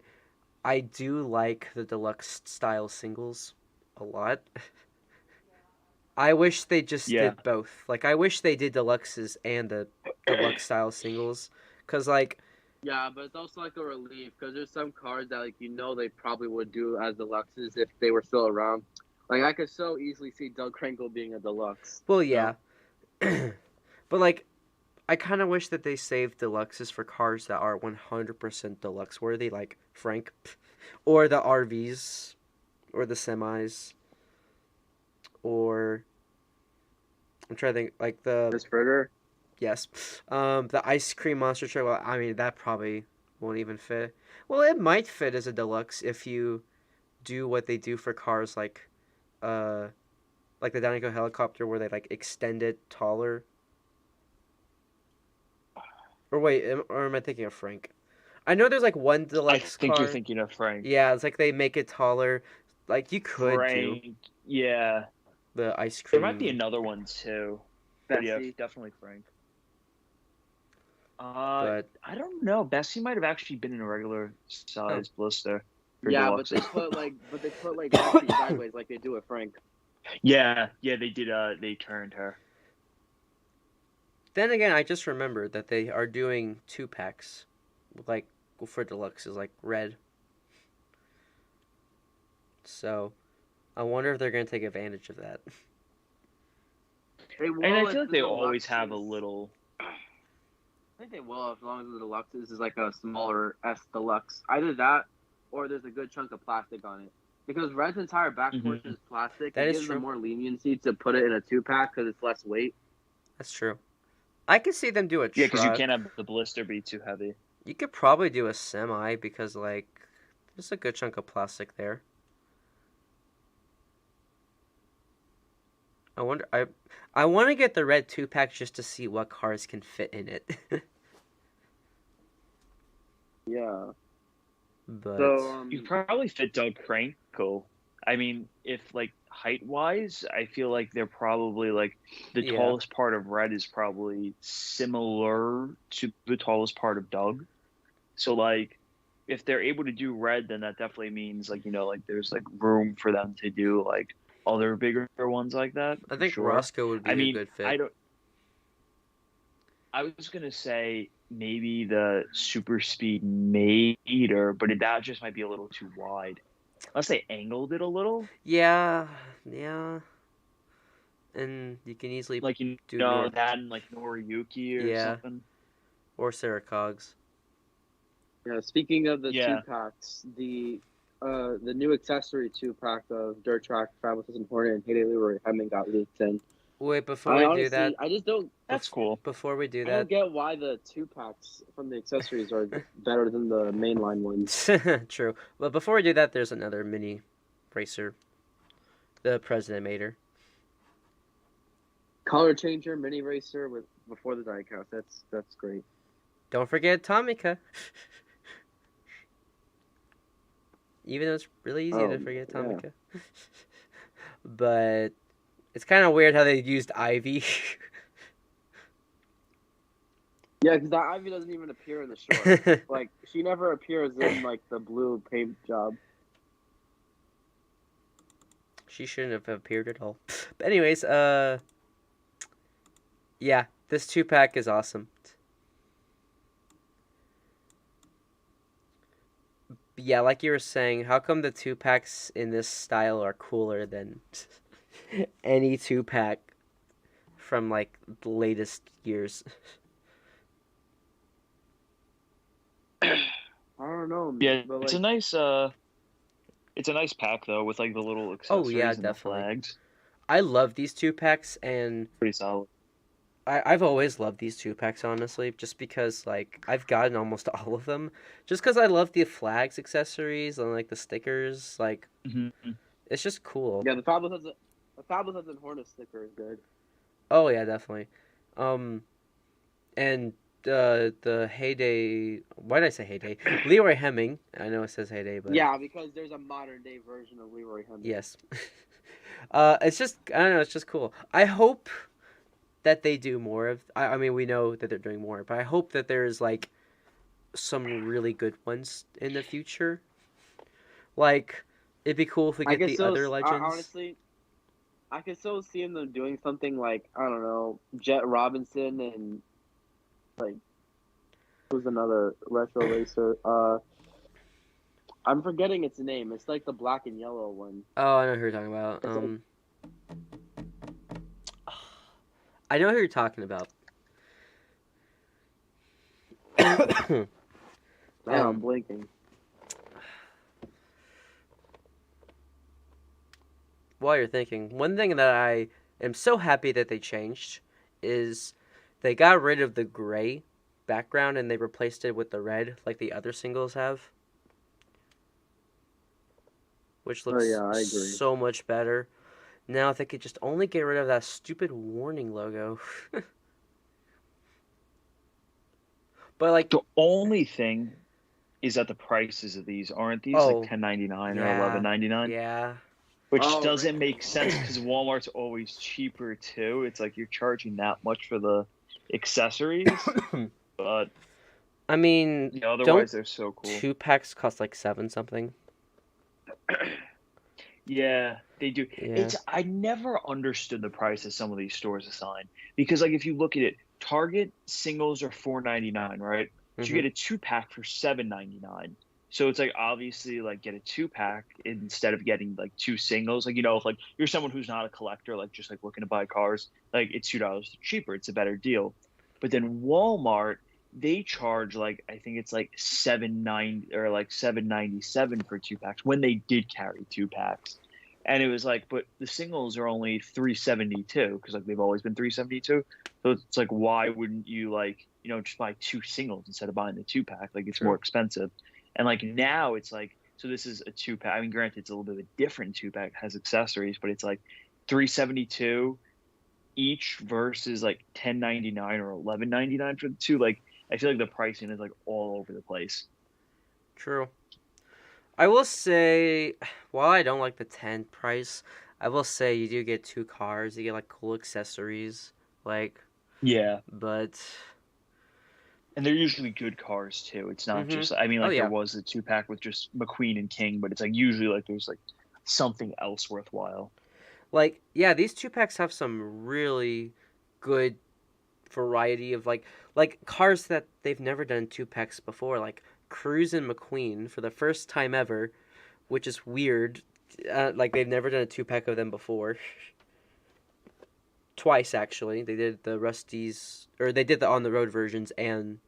I do like the deluxe style singles a lot. I wish they just did both. Like, I wish they did deluxes and the deluxe style singles, cause like. Yeah, but it's also like a relief because there's some cars that they probably would do as deluxes if they were still around. Like I could so easily see Doug Krinkle being a deluxe. Well, yeah, but like, I kind of wish that they saved deluxes for cars that are 100% deluxe worthy, like Frank, or the RVs, or the semis, or I'm trying to think like the This Fritter. Yes. The ice cream monster truck. Well, I mean that probably won't even fit. Well, it might fit as a deluxe if you do what they do for cars uh, like the Dinoco helicopter, where they like extend it taller. Or wait, or am I thinking of Frank? I know there's like one I deluxe think you're car. thinking of Frank. Yeah, it's like they make it taller. Like you could do Frank, yeah. the ice There might be cream, another one too. But yeah, Bessie. definitely Frank. but I don't know. Bessie might have actually been in a regular size blister. For Yeah, deluxes. but they put like Bessie sideways like they do with Frank. Yeah, they did. They turned her. then again, I just remembered that they are doing 2-packs, like for deluxes, like red. So, I wonder if they're gonna take advantage of that. They will. And I if feel like the they always have a deluxes- little. I think they will as long as the deluxes is like a smaller S deluxe. Either that, or there's a good chunk of plastic on it. Because Red's entire back Mhm. portion is plastic. That it is gives true. them more leniency to put it in a 2-pack because it's less weight. That's true. I could see them do a truck. Yeah, because you can't have the blister be too heavy. You could probably do a semi because like there's a good chunk of plastic there. I wonder. I want to get the red 2-pack just to see what cars can fit in it. Yeah. But So You could probably fit Doug Frankel. I mean, if like height wise, I feel like they're probably like the Yeah. tallest part of Red is probably similar to the tallest part of Doug. So like, if they're able to do Red, then that definitely means like like there's like room for them to do like other bigger ones like that. I for think sure. Roscoe would be I mean, a good fit. I was gonna say maybe the super speed Mater, but that just might be a little too wide. Unless they angled it a little, Yeah. And you can easily like do Nor- that and like Noriyuki or Yeah. something. or Sarah Cogs. yeah, speaking of the Yeah. 2-packs, the new accessory 2-pack of Dirt Track, Fabulous and Hornet, and Heyday Leroy Hemming got leaked in. Wait, before I we honestly, do that, I just don't. That's cool. before we do I don't that, get why the 2-packs from the accessories are better than the mainline ones. true. But before we do that, there's another mini racer, the President Mater. Color changer, mini racer with before the diecast. That's great. Don't forget Tomica. Even though it's really easy to forget yeah. Tomica. But it's kind of weird how they used Ivy. Yeah, because that Ivy doesn't even appear in the short. Like she never appears in like the blue paint job. She shouldn't have appeared at all. But anyways, yeah, this 2-pack is awesome. Yeah, like you were saying, how come the 2-packs in this style are cooler than any 2-pack from like the latest years? I don't know. Yeah, but, it's a nice pack though with like the little accessories yeah, and definitely. the flags. I love these 2-packs, and Pretty solid. I've always loved these 2-packs, honestly, just because like I've gotten almost all of them, just because I love the flags, accessories, and like the stickers. Like Mm-hmm. it's just cool. Yeah, the Fabulous and Hornet sticker is good. Oh yeah, definitely. And the Heyday. Why did I say Heyday? Leroy Hemming. I know it says Heyday, but Yeah, because there's a modern day version of Leroy Hemming. yes. It's just I don't know. It's just cool. I hope that they do more of. I mean, we know that they're doing more, but I hope that there's like some really good ones in the future. Like, it'd be cool if we get the other legends. Honestly, I could still see them doing something like I don't know, Jet Robinson and like who's another retro racer. I'm forgetting its name. It's like the black and yellow one. Oh, I know who you're talking about. It's I know who you're talking about. I'm blinking. While you're thinking, one thing that I am so happy that they changed is They got rid of the gray background and they replaced it with the red, like the other singles have, which looks I agree. so much better. Now, if they could just only get rid of that stupid warning logo. But like the only thing is that the prices of these aren't these like $10.99 or $11.99. Yeah. Which doesn't make sense because Walmart's always cheaper too. It's like you're charging that much for the accessories, but I mean, otherwise they're so cool. 2-packs cost like $7 something. Yeah, they do. Yeah. I never understood the price of some of these stores assign because like if you look at it, Target singles are $4.99, right? So you get a 2-pack for $7.99. So it's like obviously like get a 2-pack instead of getting like 2 singles. Like if like you're someone who's not a collector, like just like looking to buy cars, like it's $2 cheaper. It's a better deal. But then Walmart, they charge like I think it's like $7.90 or like $7.97 for 2-packs when they did carry 2-packs. And it was like, but the singles are only $3.72 because like they've always been $3.72. So it's like, why wouldn't you like just buy 2 singles instead of buying the 2-pack? Like it's more expensive. And like now it's like, so this is a 2-pack. I mean, granted, it's a little bit of a different 2-pack, has accessories, but it's like $3.72 each versus like $10.99 or $11.99 for the 2. Like, I feel like the pricing is like all over the place. True. I will say, while I don't like the 10 price, I will say you do get 2 cars. You get like cool accessories, like but. And they're usually good cars too. It's not just. I mean, like there was a 2-pack with just McQueen and King, but it's like usually like there's like something else worthwhile. Like these 2-packs have some really good variety of like cars that they've never done 2-packs before, like Cruise and McQueen for the first time ever, which is weird. Like they've never done a 2-pack of them before. Twice actually. They did the Rusty's, or they did the on the road versions and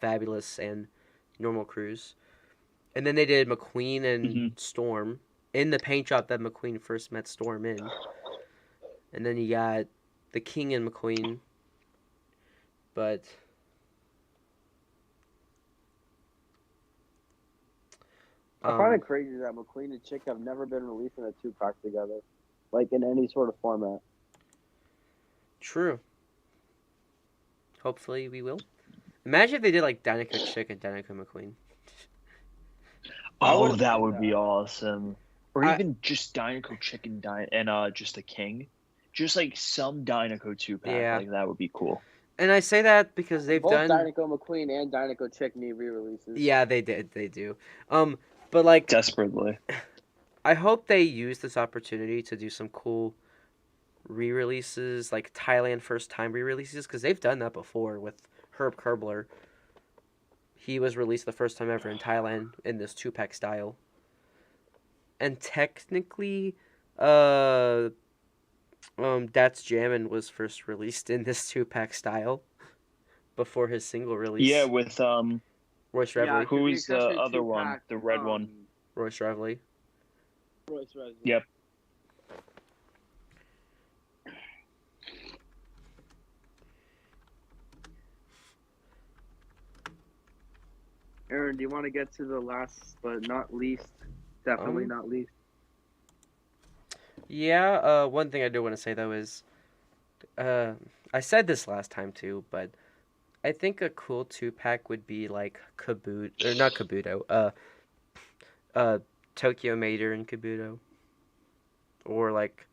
Fabulous and normal Cruise, and then they did McQueen and Storm in the paint shop that McQueen first met Storm in, and then you got the King and McQueen, but I find it crazy that McQueen and Chick have never been releasing a 2-pack together, like in any sort of format. True. Hopefully we will. Imagine if they did like Dinoco Chick and Dinoco McQueen. Oh, that would be awesome. Or even just Dinoco Chick and just a King. Just like some Dinoco 2-pack. Yeah. Like that would be cool. And I say that because they've done Dinoco McQueen and Dinoco Chick need re-releases. Yeah, they do. But like desperately. I hope they use this opportunity to do some cool re-releases, like Thailand first time re-releases, because they've done that before with Herb Kerbler. He was released the first time ever in Thailand in this 2-pack style. And technically, That's Jammin' was first released in this 2-pack style before his single release. Yeah, with Royce Reveley. Yeah, who's the other one? The red one. Royce Reveley. Yep. Aaron, do you want to get to the last but not least? Definitely not least. Yeah, one thing I do want to say though is, I said this last time too, but I think a cool 2-pack would be like Tokyo Mater and Kabuto, or like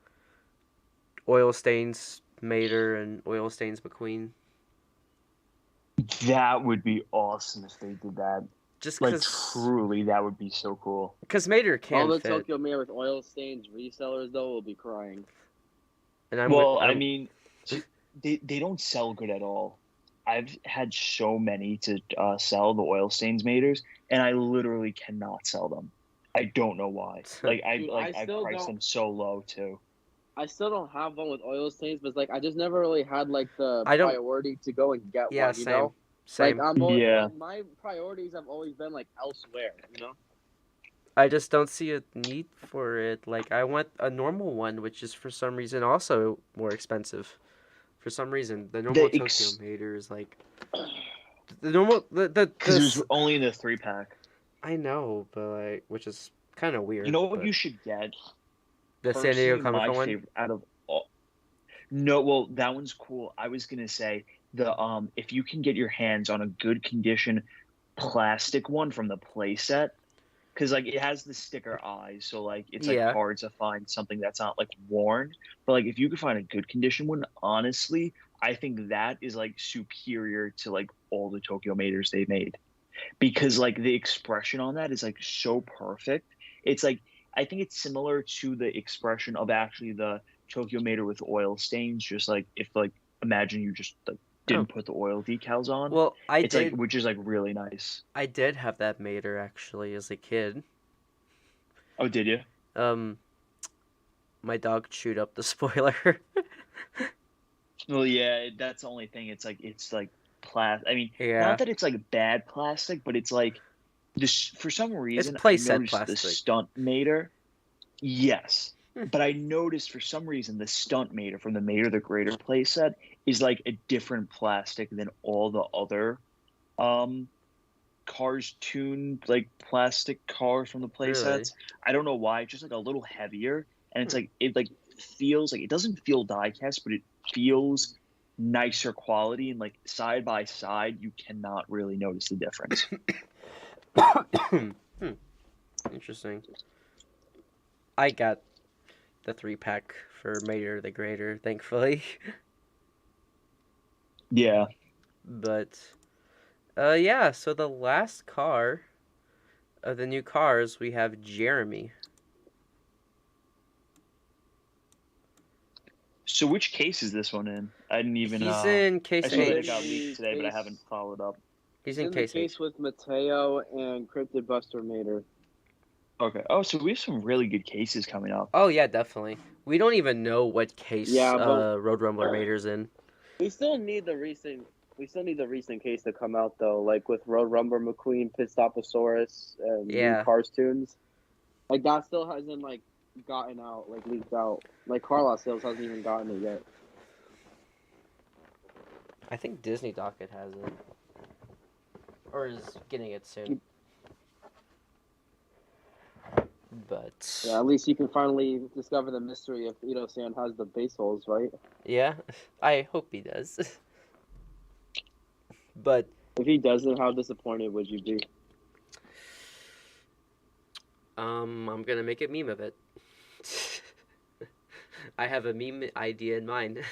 Oil Stains Mater and Oil Stains McQueen. That would be awesome if they did that. Just like truly, that would be so cool. Because Mater can't all the fit. Tokyo Mater with Oil Stains resellers though will be crying. And I mean, they don't sell good at all. I've had so many to sell the Oil Stains Maters, and I literally cannot sell them. I don't know why. Like I priced them so low too. I still don't have one with Oil Stains, but it's like I just never really had like the priority to go and get one. You know, same. Like I'm always, like, my priorities have always been like elsewhere. You know. I just don't see a need for it. Like I want a normal one, which is for some reason also more expensive For some reason, the normal Tokyo Mater is like the normal because there's only in the 3-pack. I know, but like, which is kind of weird. You know what you should get? The San Diego Comic Con one. Out of all... No, well, that one's cool. I was gonna say the if you can get your hands on a good condition plastic one from the playset, because like it has the sticker eyes, so like it's like hard to find something that's not like worn. But like if you could find a good condition one, honestly, I think that is like superior to like all the Tokyo Maters they made, because like the expression on that is like so perfect. It's like I think it's similar to the expression of actually the Tokyo Mater with oil stains. Just like if like imagine you just like didn't put the oil decals on. Well, it's like, which is like really nice. I did have that Mater actually as a kid. Oh, did you? My dog chewed up the spoiler. Well, yeah, that's the only thing. It's like plastic. I mean, not that it's like bad plastic, but it's like this for some reason. It's playset plastic. The stunt Mater. Yes. But I noticed for some reason the stunt Mater from the Mater the Greater playset is like a different plastic than all the other cars tuned like plastic cars from the playsets. Really? I don't know why. It's just like a little heavier, and it's like it like feels like it doesn't feel die cast, but it feels nicer quality, and like side by side you cannot really notice the difference. Interesting. I got the 3-pack for Mater the Greater, thankfully. Yeah. But, yeah, so the last car of the new cars, we have Jeremy. So which case is this one in? I didn't even know. He's in case 8. I saw that it got leaked today, but I haven't followed up. He's in case 8. With Mateo and Cryptid Buster Mater. Okay. Oh, so we have some really good cases coming up. Oh, yeah, definitely. We don't even know what case Road Rumbler Mater's in. We still need the recent case to come out, though, like with Road Rumbler McQueen, Pitstoposaurus, and new Cars tunes. Like, that still hasn't, like, gotten out, like, leaked out. Like, Carlos Sales hasn't even gotten it yet. I think Disney Docket has it. Or is getting it soon. But yeah, at least you can finally discover the mystery if Ito-san has the base holes, right? Yeah, I hope he does. But if he doesn't, how disappointed would you be? I'm gonna make a meme of it. I have a meme idea in mind.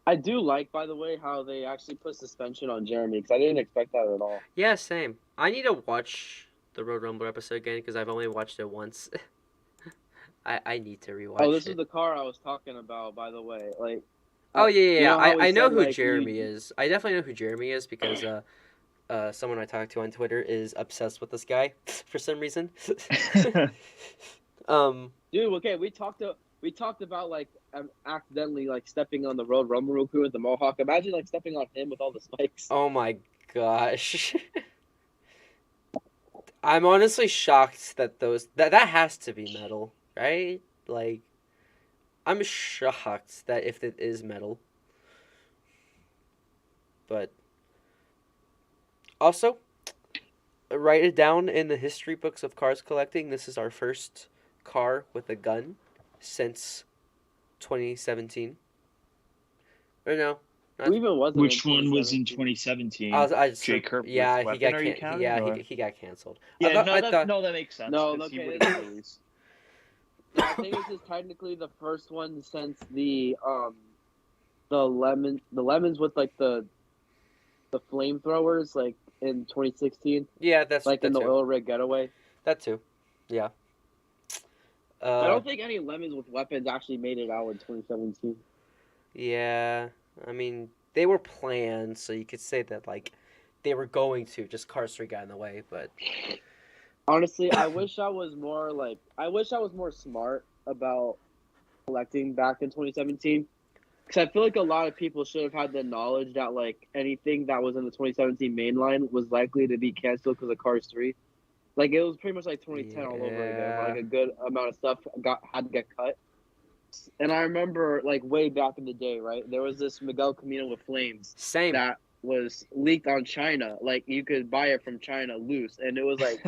I do like, by the way, how they actually put suspension on Jeremy, because I didn't expect that at all. Yeah, same. I need to watch the Road Rumbler episode again, because I've only watched it once. I need to rewatch it. Oh, this is the car I was talking about, by the way. Like. Oh, yeah. I know who Jeremy is. I definitely know who Jeremy is, because someone I talked to on Twitter is obsessed with this guy for some reason. Dude, okay, we talked about like accidentally like stepping on the Road Rumbler crew with the Mohawk. Imagine like stepping on him with all the spikes. Oh my gosh. I'm honestly shocked that that has to be metal, right? Like, I'm shocked that if it is metal. But also, write it down in the history books of cars collecting. This is our first car with a gun since 2017. Or no. Which one was in 2017? Jay Kirk. Yeah, he got canceled. Yeah, that makes sense. No, okay. I think this is technically the first one since the lemons with like the flamethrowers like in 2016. Yeah, that's like that in the too. oil rig getaway. That too. Yeah. I don't think any lemons with weapons actually made it out in 2017. Yeah, I mean they were planned, so you could say that like they were going to. Just Cars 3 got in the way, but. Honestly, I wish I was more smart about collecting back in 2017. Because I feel like a lot of people should have had the knowledge that like anything that was in the 2017 main line was likely to be canceled because of Cars 3. Like it was pretty much like 2010 all over again. Like a good amount of stuff had to get cut. And I remember, like, way back in the day, right? There was this Miguel Camino with Flames Same. that was leaked on China. Like, you could buy it from China loose, and it was like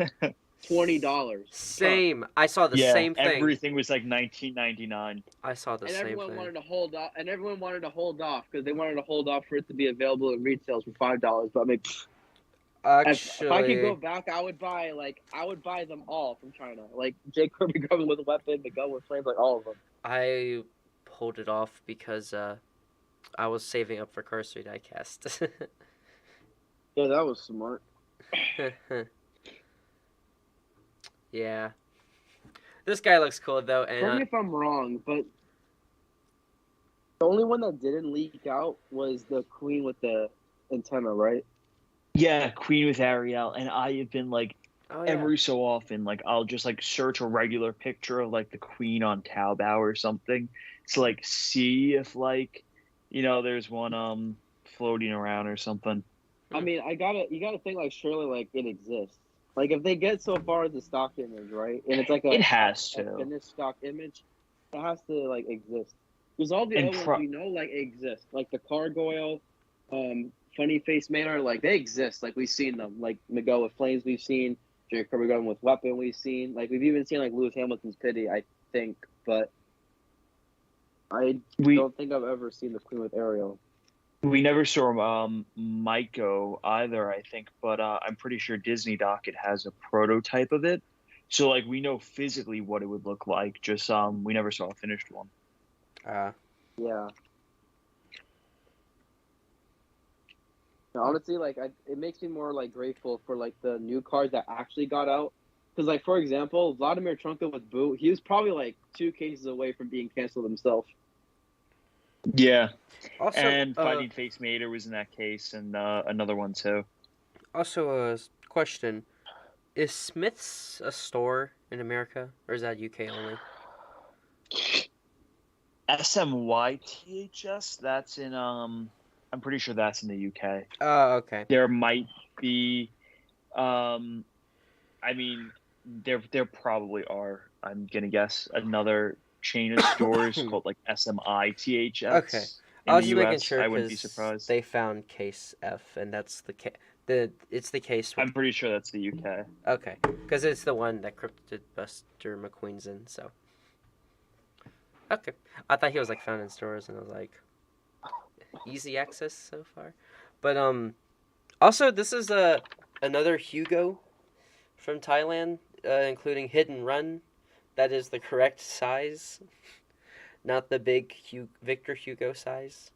$20. Same. I saw the Yeah, same thing. everything was like $19.99. I saw the And same everyone thing. wanted to hold off, because they wanted to hold off for it to be available in retails for $5. But I mean, if I could go Actually, back, I would buy them all from China. Like Jake Kirby coming with a weapon, Miguel with Flames, like all of them. I pulled it off because I was saving up for Cursory Diecast. Yeah, that was smart. Yeah. This guy looks cool though, Correct me and if I'm wrong, but the only one that didn't leak out was the Queen with the antenna, right? Yeah, Queen with Ariel, and I have been like oh yeah. every so often, like I'll just like search a regular picture of like the Queen on Taobao or something to like see if like there's one floating around or something. I mean, you gotta think like surely like it exists. Like if they get so far as the stock image, right, and it's like It has a to. finished stock image, it has to like exist. Because all the And other ones we know like exist, like the Gargoyle, Funny Face Manor, like they exist. Like we've seen them, like Miguel with Flames, we've seen Jake Kirby going with Weapon, we've seen like we've even seen like Lewis Hamilton's Pity, I think, but I don't think I've ever seen the Queen with Ariel. We never saw Maiko either, I think, but I'm pretty sure Disney Docket has a prototype of it. So like we know physically what it would look like, just we never saw a finished one. Yeah. Honestly, like it makes me more like grateful for like the new cars that actually got out. Because like for example, Vladimir Trunka with Boo, he was probably like 2 cases away from being canceled himself. Yeah. Also, and Fighting Face Mater was in that case, and another one too. Also, a question: is Smith's a store in America, or is that UK only? SMYTHS, that's in I'm pretty sure that's in the UK. Oh, okay. There might be I mean there probably are, I'm gonna guess, another chain of stores called like SMITHS. Okay. In I was the just US. making sure I wouldn't be because surprised. they found case F, and that's it's the case. I'm pretty sure that's the UK. Okay, because it's the one that Cryptid Buster McQueen's in. So, okay, I thought he was like found in stores, and I was like, easy access so far. But also this is another Hugo from Thailand, including Hidden Run. That is the correct size. Not the big Victor Hugo size.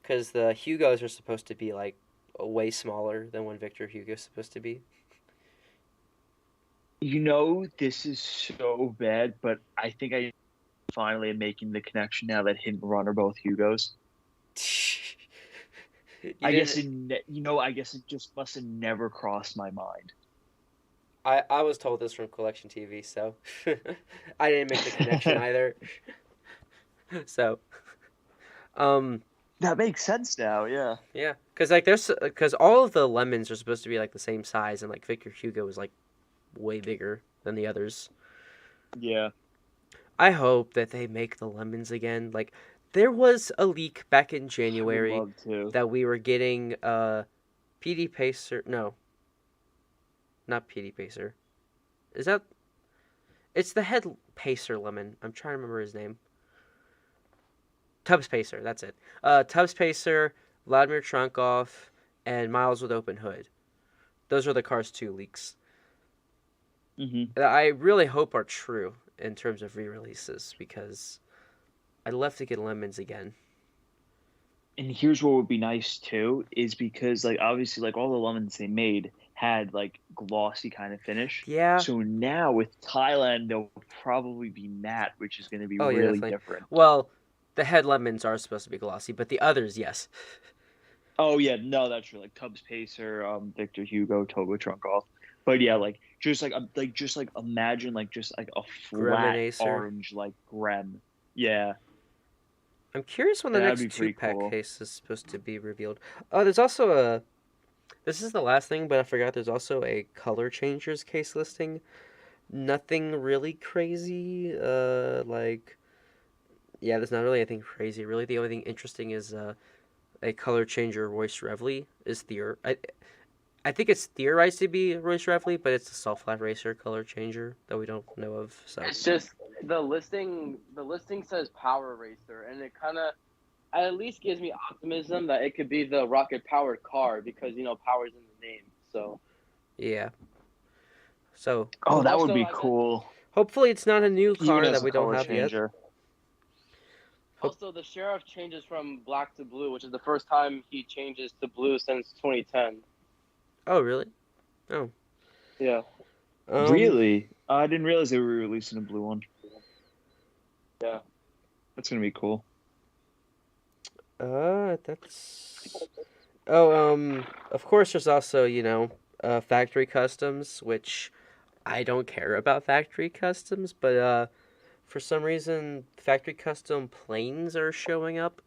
Because the Hugos are supposed to be like way smaller than what Victor Hugo's supposed to be. This is so bad, but I think I finally am making the connection now that Hidden Run are both Hugos. I guess it just must have never crossed my mind. I was told this from Collection TV, so I didn't make the connection either. So, that makes sense now, yeah. Yeah, because all of the lemons are supposed to be like the same size, and like Victor Hugo is like way bigger than the others. Yeah. I hope that they make the lemons again. Like there was a leak back in January that we were getting PD Pacer. No. Not PD Pacer. Is that? It's the head Pacer lemon. I'm trying to remember his name. Tubbs Pacer, that's it. Tubbs Pacer, Vladimir Trunkov, and Miles with Open Hood. Those are the Cars 2 leaks. Mm-hmm. I really hope are true in terms of re-releases, because I'd love to get lemons again. And here's what would be nice too, is because like obviously like all the lemons they made had like glossy kind of finish. Yeah. So now with Thailand they'll probably be matte, which is going to be really different. Well, the head lemons are supposed to be glossy, but the others, yes. Oh yeah, no, that's true. Like Tubbs Pacer, Victor Hugo, Togo Trunkov. But yeah, like just imagine like just like a flat orange like Grem. Yeah. I'm curious when the next 2-pack case is supposed to be revealed. Oh, there's also this is the last thing, but I forgot there's also a Color Changers case listing. nothing really crazy. There's not really anything crazy. Really, the only thing interesting is a color changer Royce Revley is I think it's theorized to be Royce Revley, but it's a soft flat racer color changer that we don't know of. So It's just the listing. The listing says Power Racer, and it kind of at least gives me optimism that it could be the rocket powered car because power's in the name. So yeah. So Oh, that would Also, be I bet- cool. hopefully it's not a new Even car as that a we don't color have yet. changer. Also, the sheriff changes from black to blue, which is the first time he changes to blue since 2010. Oh, really? Oh. Yeah. Really? I didn't realize they were releasing a blue one. Yeah. That's gonna be cool. That's. Oh, of course, there's also, factory customs, which I don't care about factory customs, but, for some reason, factory custom planes are showing up.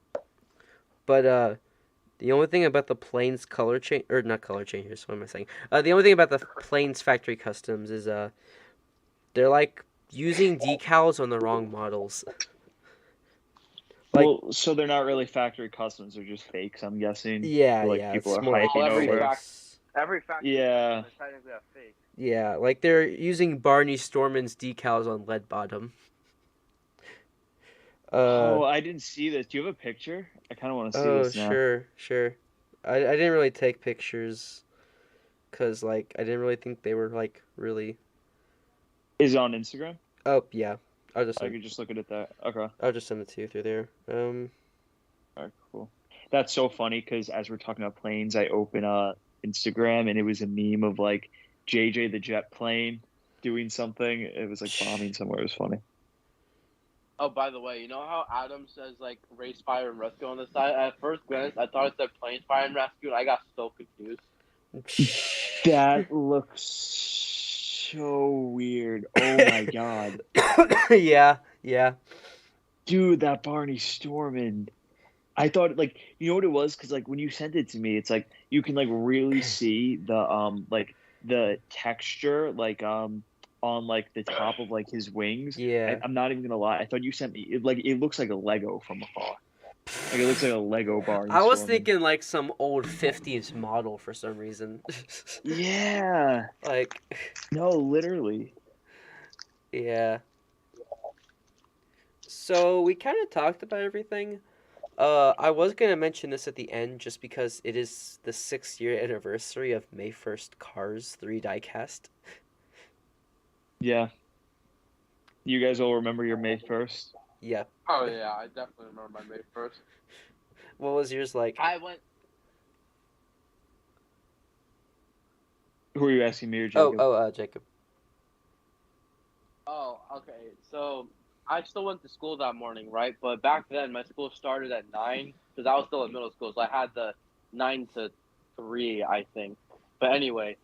But, the only thing about the planes color change, or not color changes, what am I saying? The only thing about the planes factory customs is, they're like using decals on the wrong models. Well, so they're not really factory customs; they're just fakes. I'm guessing. Yeah, People it's are more like hyping over. Every factory Yeah. is technically a fake. Yeah, like they're using Barney Storman's decals on lead bottom. I didn't see this. Do you have a picture? I kind of want to see this now. Sure. I didn't really take pictures because, I didn't really think they were, really... Is it on Instagram? Oh, yeah. I could just look at it there. Okay. I'll just send it to you through there. All right, cool. That's so funny because as we're talking about planes, I open Instagram and it was a meme of, JJ the jet plane doing something. It was, bombing somewhere. It was funny. Oh, by the way, you know how Adam says race, fire, and rescue on the side? At first glance, I thought it said plane, fire, and rescue, and I got so confused. That looks so weird. Oh my god. Yeah. Dude, that Barney Storman. I thought you know what it was? Because when you sent it to me, it's you can really see the texture on the top of his wings. Yeah. I'm not even gonna lie. I thought you sent me it looks like a Lego from afar. It looks like a Lego Barney I was Storman. thinking some old 50s model for some reason. Yeah. No, literally. Yeah. So we kind of talked about everything. I was gonna mention this at the end just because it is the 6-year anniversary of May 1st Cars 3 diecast. Yeah. You guys all remember your May 1st? Yeah. Oh, yeah, I definitely remember my May 1st. What was yours like? I went... Who are you asking, me or Jacob? Jacob. Oh, okay. So, I still went to school that morning, right? But back then, my school started at 9, because I was still in middle school, so I had the 9 to 3, I think. But anyway,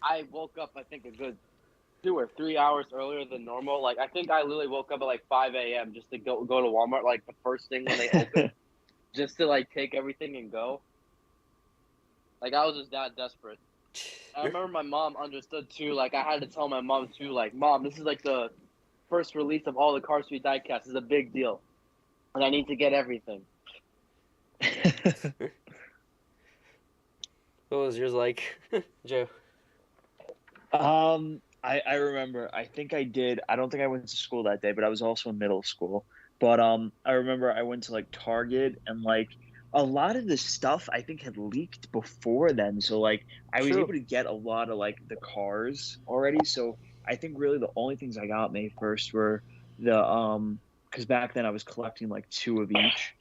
I woke up, I think, a good 2 or 3 hours earlier than normal. I think I literally woke up at 5 a.m. just to go to Walmart, the first thing when they open, just to take everything and go. I was just that desperate. I remember my mom understood too. I had to tell my mom too. Mom, this is the first release of all the Cars 3 diecast. It's a big deal, and I need to get everything. What was yours like, Joe? I remember. I think I did. I don't think I went to school that day, but I was also in middle school. But I remember I went to Target and a lot of the stuff I think had leaked before then. So I was able to get a lot of the cars already. So I think really the only things I got May 1st were the because back then I was collecting 2 of each.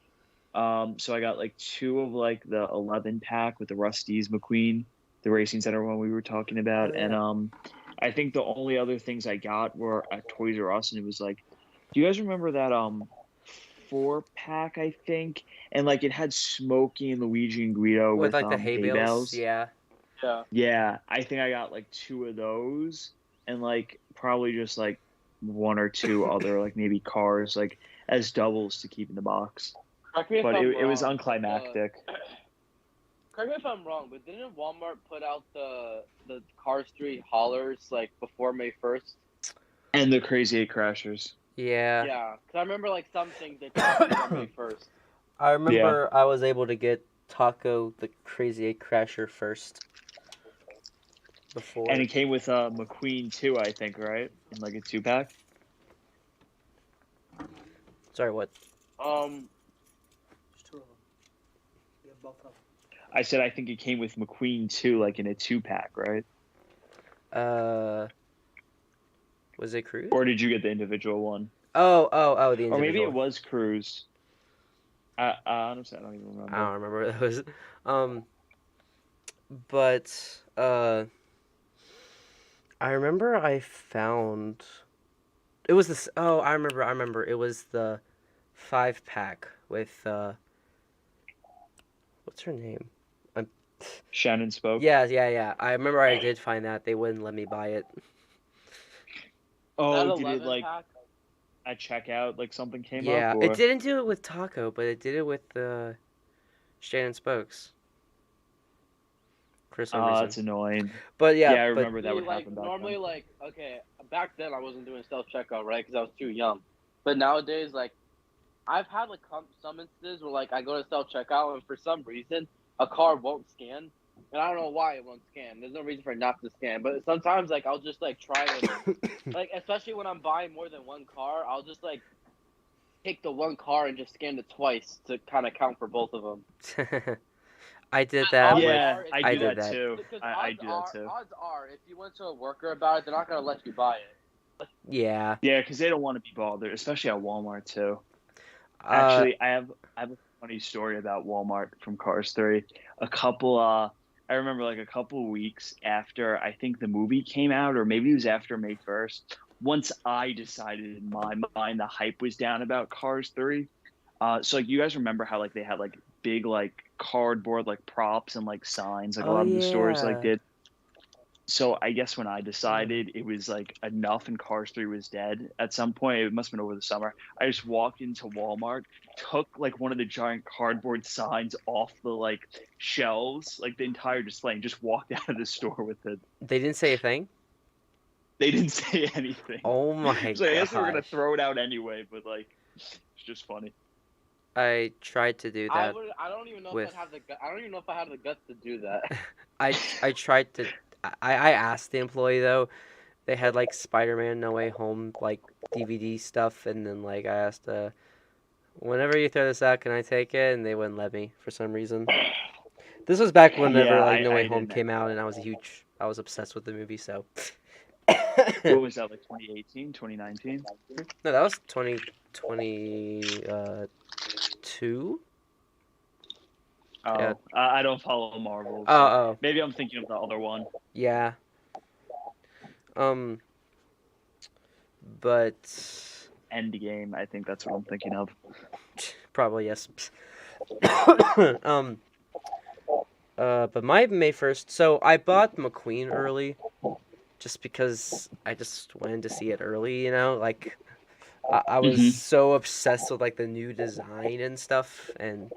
So I got 2 of the 11 pack with the Rust-eze McQueen, the Racing Center one we were talking about, and I think the only other things I got were at Toys R Us, and it was do you guys remember that 4-pack, I think, and it had Smokey and Luigi and Guido with the hay bales. Yeah, I think I got 2 of those, and probably just 1 or 2 other maybe cars as doubles to keep in the box. But it was unclimactic. correct me if I'm wrong, but didn't Walmart put out the Cars 3 haulers like before May 1st? And the Crazy 8 Crashers. Yeah. Yeah, because I remember like some things they put out before May 1st. I remember I was able to get Taco the Crazy 8 Crasher first. Before. And it came with McQueen too, I think, right? In like a 2-pack. Sorry, what? I said I think it came with McQueen too, like in a 2-pack, right? Was it Cruise? Or did you get the individual one? Oh, the individual. Or maybe it was Cruise. Honestly, I don't even remember. I don't remember what it was. But I remember I found it was this. Oh, I remember. It was the 5-pack with what's her name? Shannon Spoke. Yeah. I remember I did find that. They wouldn't let me buy it. Oh, did it like pack? at checkout like something came up? Yeah, Or... it didn't do it with Taco, but it did it with Shannon Spokes. For some reason. That's annoying. But yeah, I remember that would like, happen back normally, then. like, okay, back then I wasn't doing self-checkout, right, because I was too young. But nowadays, like, I've had, like, some instances where, like, I go to self-checkout and for some reason a car won't scan. And I don't know why it won't scan. There's no reason for it not to scan. But sometimes, like, I'll just, like, try it. Like, especially when I'm buying more than one car, I'll just, like, take the one car and just scan it twice to kind of count for both of them. I did that. Yeah, I do did that too. I do that too. Odds are, if you went to a worker about it, they're not going to let you buy it. Yeah. Yeah, because they don't want to be bothered, especially at Walmart too. Actually, I have a funny story about Walmart from Cars 3. I remember like a couple weeks after I think the movie came out, or maybe it was after May 1st. Once I decided in my mind the hype was down about Cars 3. So like you guys remember how like they had like big like cardboard like props and like signs like a lot of the stores like did. So I guess when I decided it was like enough and Cars 3 was dead at some point, it must have been over the summer, I just walked into Walmart, took like one of the giant cardboard signs off the like shelves, like the entire display, and just walked out of the store with it. They didn't say a thing? They didn't say anything. Oh my god. So I guess they were going to throw it out anyway, but like, it's just funny. I tried to do that. I don't even know if I had the guts to do that. I tried to. I asked the employee though. They had like Spider-Man No Way Home like DVD stuff, and then like I asked, whenever you throw this out, can I take it? And they wouldn't let me for some reason. This was back whenever No Way Home came out, and I was obsessed with the movie. So. What was that, like 2018, 2019? No, that was 2022. Oh, yeah. I don't follow Marvel. So maybe I'm thinking of the other one. Yeah. But Endgame, I think that's what I'm thinking of. Probably yes. But my May 1st, so I bought McQueen early, just because I just wanted to see it early, you know, like I was so obsessed with like the new design and stuff, and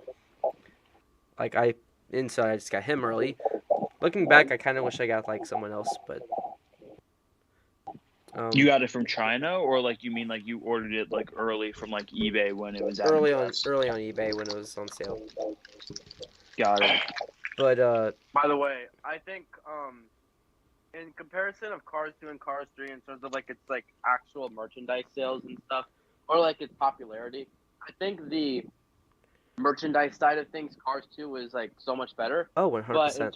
like so I just got him early. Looking back, I kind of wish I got like someone else, but you got it from China, or like you mean like you ordered it like early from like eBay when it was out early on eBay when it was on sale. Got it. But by the way, I think in comparison of Cars 2 and Cars 3 in terms of like its like actual merchandise sales and stuff, or like its popularity, I think the merchandise side of things, Cars 2 is like so much better. Oh, 100%. But in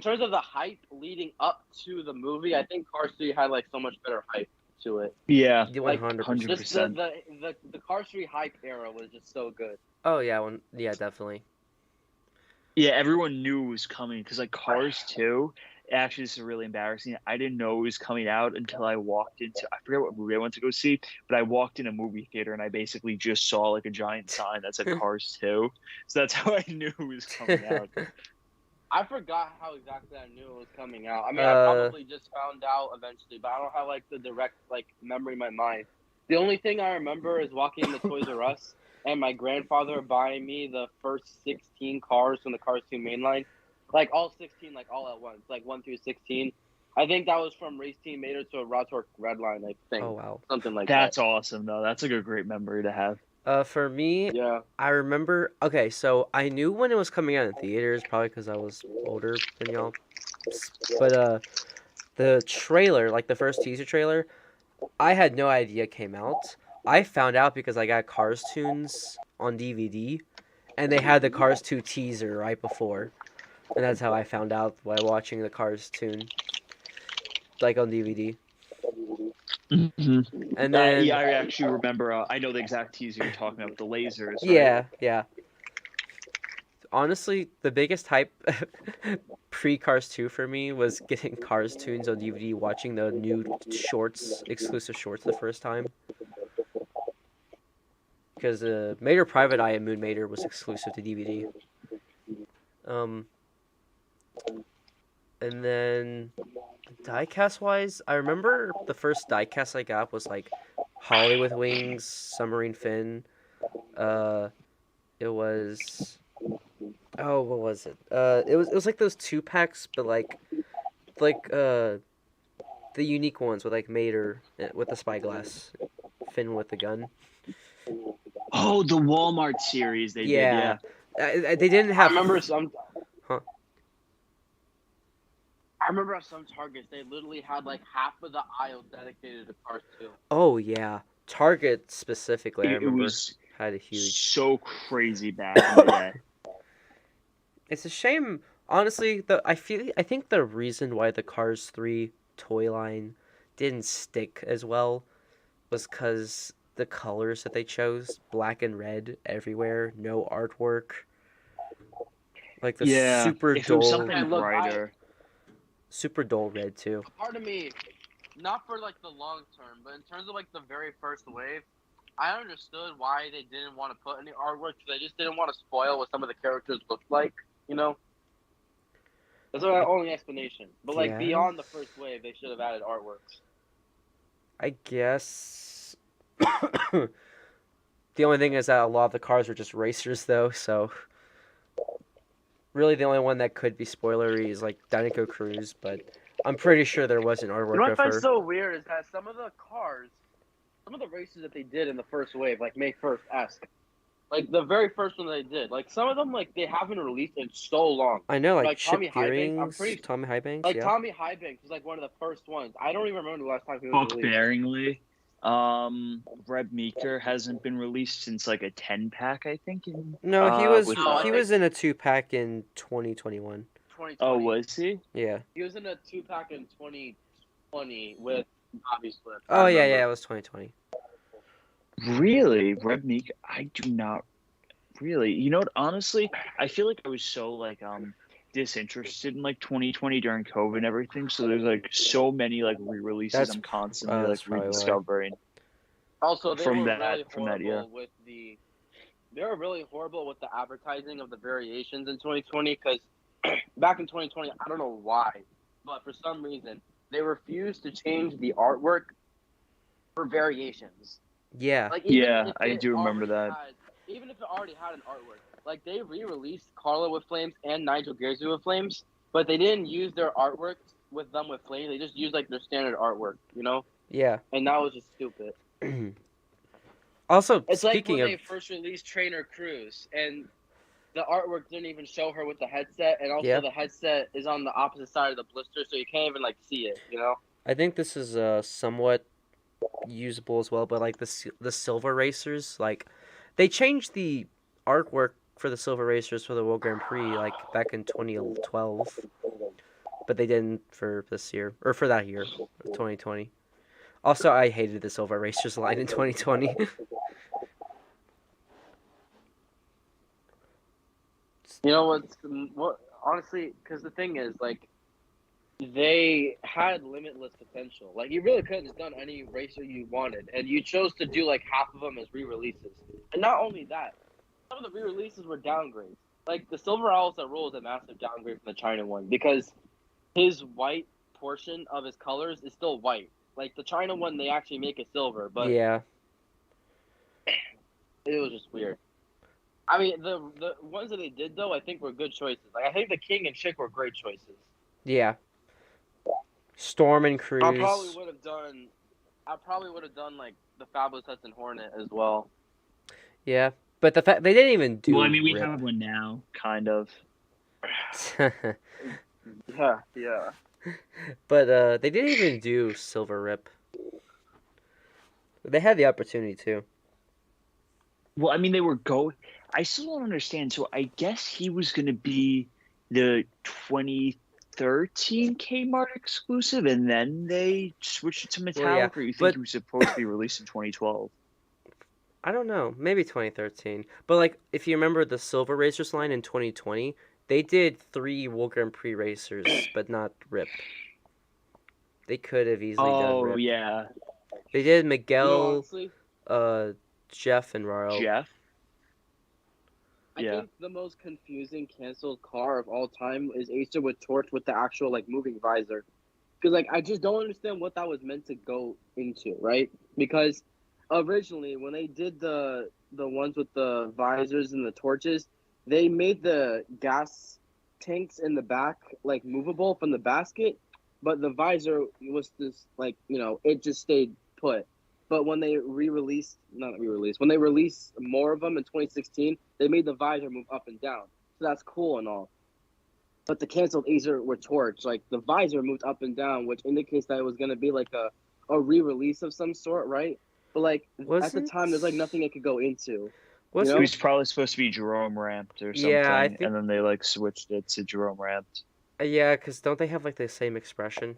terms of the hype leading up to the movie, I think Cars 3 had like so much better hype to it. Yeah, like 100%. Just the Cars 3 hype era was just so good. Oh yeah, definitely. Yeah, everyone knew it was coming because like Cars 2. Actually, this is really embarrassing. I didn't know it was coming out until I walked into, I forget what movie I went to go see, but I walked in a movie theater and I basically just saw like a giant sign that said Cars 2. So that's how I knew it was coming out. I forgot how exactly I knew it was coming out. I mean, I probably just found out eventually, but I don't have like the direct like memory in my mind. The only thing I remember is walking into Toys R Us and my grandfather buying me the first 16 cars from the Cars 2 mainline, like all 16, like all at once, like 1 through 16. I think that was from Race Team Mater to a Rotork Redline, I think. Oh wow. Something like That's that. awesome, though. That's a great memory to have. For me, Yeah. I remember. Okay, so I knew when it was coming out in theaters, probably because I was older than y'all. But the trailer, like the first teaser trailer, I had no idea it came out. I found out because I got Cars Tunes on DVD, and they had the Cars 2 teaser right before, and that's how I found out by watching the Cars Tune, like on DVD. Mm-hmm. And then yeah, I actually remember. I know the exact teaser you're talking about, the lasers. yeah, yeah. Honestly, the biggest hype pre-Cars 2 for me was getting Cars Tunes on DVD, watching the new shorts, exclusive shorts the first time. Because Mater Private Eye and Moon Mater was exclusive to DVD. And then diecast wise, I remember the first diecast I got was like Holly with Wings, Submarine Fin. It was what was it? It was like those 2-packs, but like the unique ones with like Mater with the spyglass, Finn with the gun. Oh, the Walmart series they did. Yeah. They didn't have. I remember some. Huh. I remember at some Targets they literally had like half of the aisle dedicated to Cars 2. Oh yeah, Target specifically. I remember It was had a huge. So crazy back in the day. It's a shame, honestly. I think the reason why the Cars 3 toy line didn't stick as well was because the colors that they chose, black and red everywhere, no artwork. Like the super if dull. It was something brighter. Super dull red too. Part of me, not for like the long term, but in terms of like the very first wave, I understood why they didn't want to put any artwork because they just didn't want to spoil what some of the characters looked like. You know, that's our only explanation. But like beyond the first wave, they should have added artworks. I guess. The only thing is that a lot of the cars were just racers, though. So really, the only one that could be spoilery is like DinocoBlue, but I'm pretty sure there wasn't artwork. You know what I find so weird is that some of the cars, some of the races that they did in the first wave, like May 1st-esque, like the very first one they did, like some of them, like they haven't released in so long. I know, like Tommy Highbanks. Tommy Highbanks, like yeah. Tommy Highbanks was like one of the first ones. I don't even remember the last time he Buck was released. Bearingly. Reb Meeker hasn't been released since like a 10-pack, I think. No, he was in a 2-pack in 2021. 2020. Oh, was he? Yeah. He was in a 2-pack in 2020 with Bobby Slip. Oh yeah, it was 2020. Really? Reb Meeker? I do not really. You know what? Honestly, I feel like I was so like disinterested in like 2020 during COVID and everything. So there's like so many like re-releases I'm constantly like rediscovering. Also, they from were that really from that year. They were really horrible with the advertising of the variations in 2020 because back in 2020, I don't know why, but for some reason they refused to change the artwork for variations. Yeah. Like, I do remember that. Even if it already had an artwork. Like, they re-released Carla with Flames and Nigel Gearsley with Flames, but they didn't use their artwork with them with Flames. They just used, like, their standard artwork, you know? Yeah. And that was just stupid. Also, it's speaking like when of... they first released Trainer Cruz, and the artwork didn't even show her with the headset, and also the headset is on the opposite side of the blister, so you can't even, like, see it, you know? I think this is somewhat usable as well, but, like, the Silver Racers, like, they changed the artwork for the Silver Racers for the World Grand Prix, like, back in 2012. But they didn't for this year, or for that year, 2020. Also, I hated the Silver Racers line in 2020. You know what? Honestly, because the thing is, like, they had limitless potential. Like, you really could have just done any racer you wanted, and you chose to do, like, half of them as re-releases. And not only that, some of the re-releases were downgrades. Like, the Silver Owls that rule is a massive downgrade from the China one, because his white portion of his colors is still white. Like, the China one, they actually make it silver, but... Yeah. It was just weird. I mean, the ones that they did though, I think were good choices. Like I think the King and Chick were great choices. Yeah. Storm and I probably Cruise. would have done like the Fabulous Hudson Hornet as well. Yeah, but the fact they didn't even do. Well, I mean, we Rip. have one now, kind of. Yeah. But they didn't even do Silver Rip. They had the opportunity to. Well, I mean, they were going. I still don't understand. So I guess he was going to be the 2013 Kmart exclusive, and then they switched it to metallic. Or you think he was supposed to be released in 2012? I don't know. Maybe 2013. But like, if you remember the Silver Racers line in 2020, they did 3 World Grand Prix racers, but not Rip. They could have easily done Rip. Oh yeah. They did Miguel, honestly, Jeff, and Raro. Jeff. I think the most confusing canceled car of all time is Acer with Torch with the actual like moving visor, because like I just don't understand what that was meant to go into, right? Because originally when they did the ones with the visors and the torches, they made the gas tanks in the back like movable from the basket, but the visor was just like it just stayed put. But when they released more of them in 2016, they made the visor move up and down. So that's cool and all. But the canceled Acer with Torch, like the visor moved up and down, which indicates that it was going to be like a re-release of some sort, right? But like at the time, there's like nothing it could go into. It was probably supposed to be Jerome ramped or something, Yeah, I think... and then they like switched it to Jerome ramped. Yeah, because don't they have like the same expression?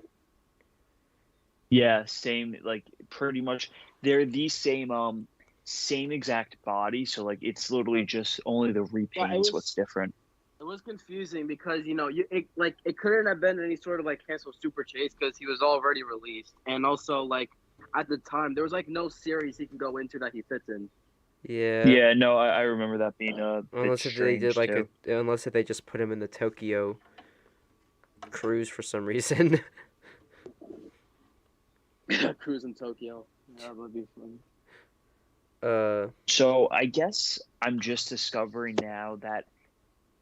Yeah, same, like pretty much. They're the same exact body, so like it's literally just only the repaints what's different. It was confusing because it couldn't have been any sort of like canceled Super Chase because he was already released, and also like at the time there was like no series he can go into that he fits in. Yeah. Yeah, no, I remember that being unless if they did like unless if they just put him in the Tokyo cruise for some reason. Cruise in Tokyo. That would be fun. So I guess I'm just discovering now that.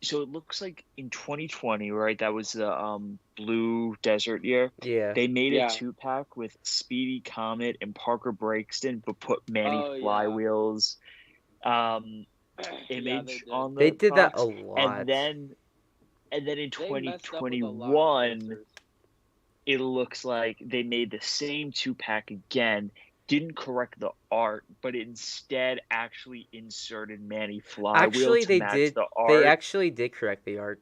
So it looks like in 2020, right? That was the Blue Desert year. Yeah. They made a 2-pack with Speedy Comet and Parker Brixton, but put Manny flywheels image on the. They did that a lot. And then in 2021, it looks like they made the same 2-pack again. Didn't correct the art, but instead actually inserted Manny flywheel to match the art. They actually did correct the art.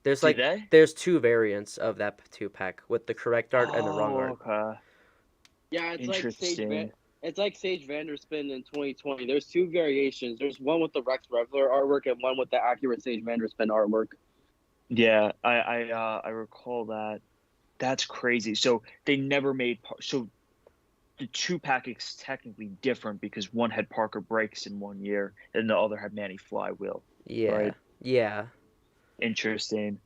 There's there's 2 variants of that 2-pack with the correct art and the wrong art. Okay. Yeah, it's like Sage Vanderspin in 2020. There's 2 variations. There's one with the Rex Revler artwork and one with the accurate Sage Vanderspin artwork. Yeah, I recall that. That's crazy. So they never made so the 2-pack is technically different because one had Parker Brakes in 1 year and the other had Manny flywheel. Yeah. Right? Yeah. Interesting.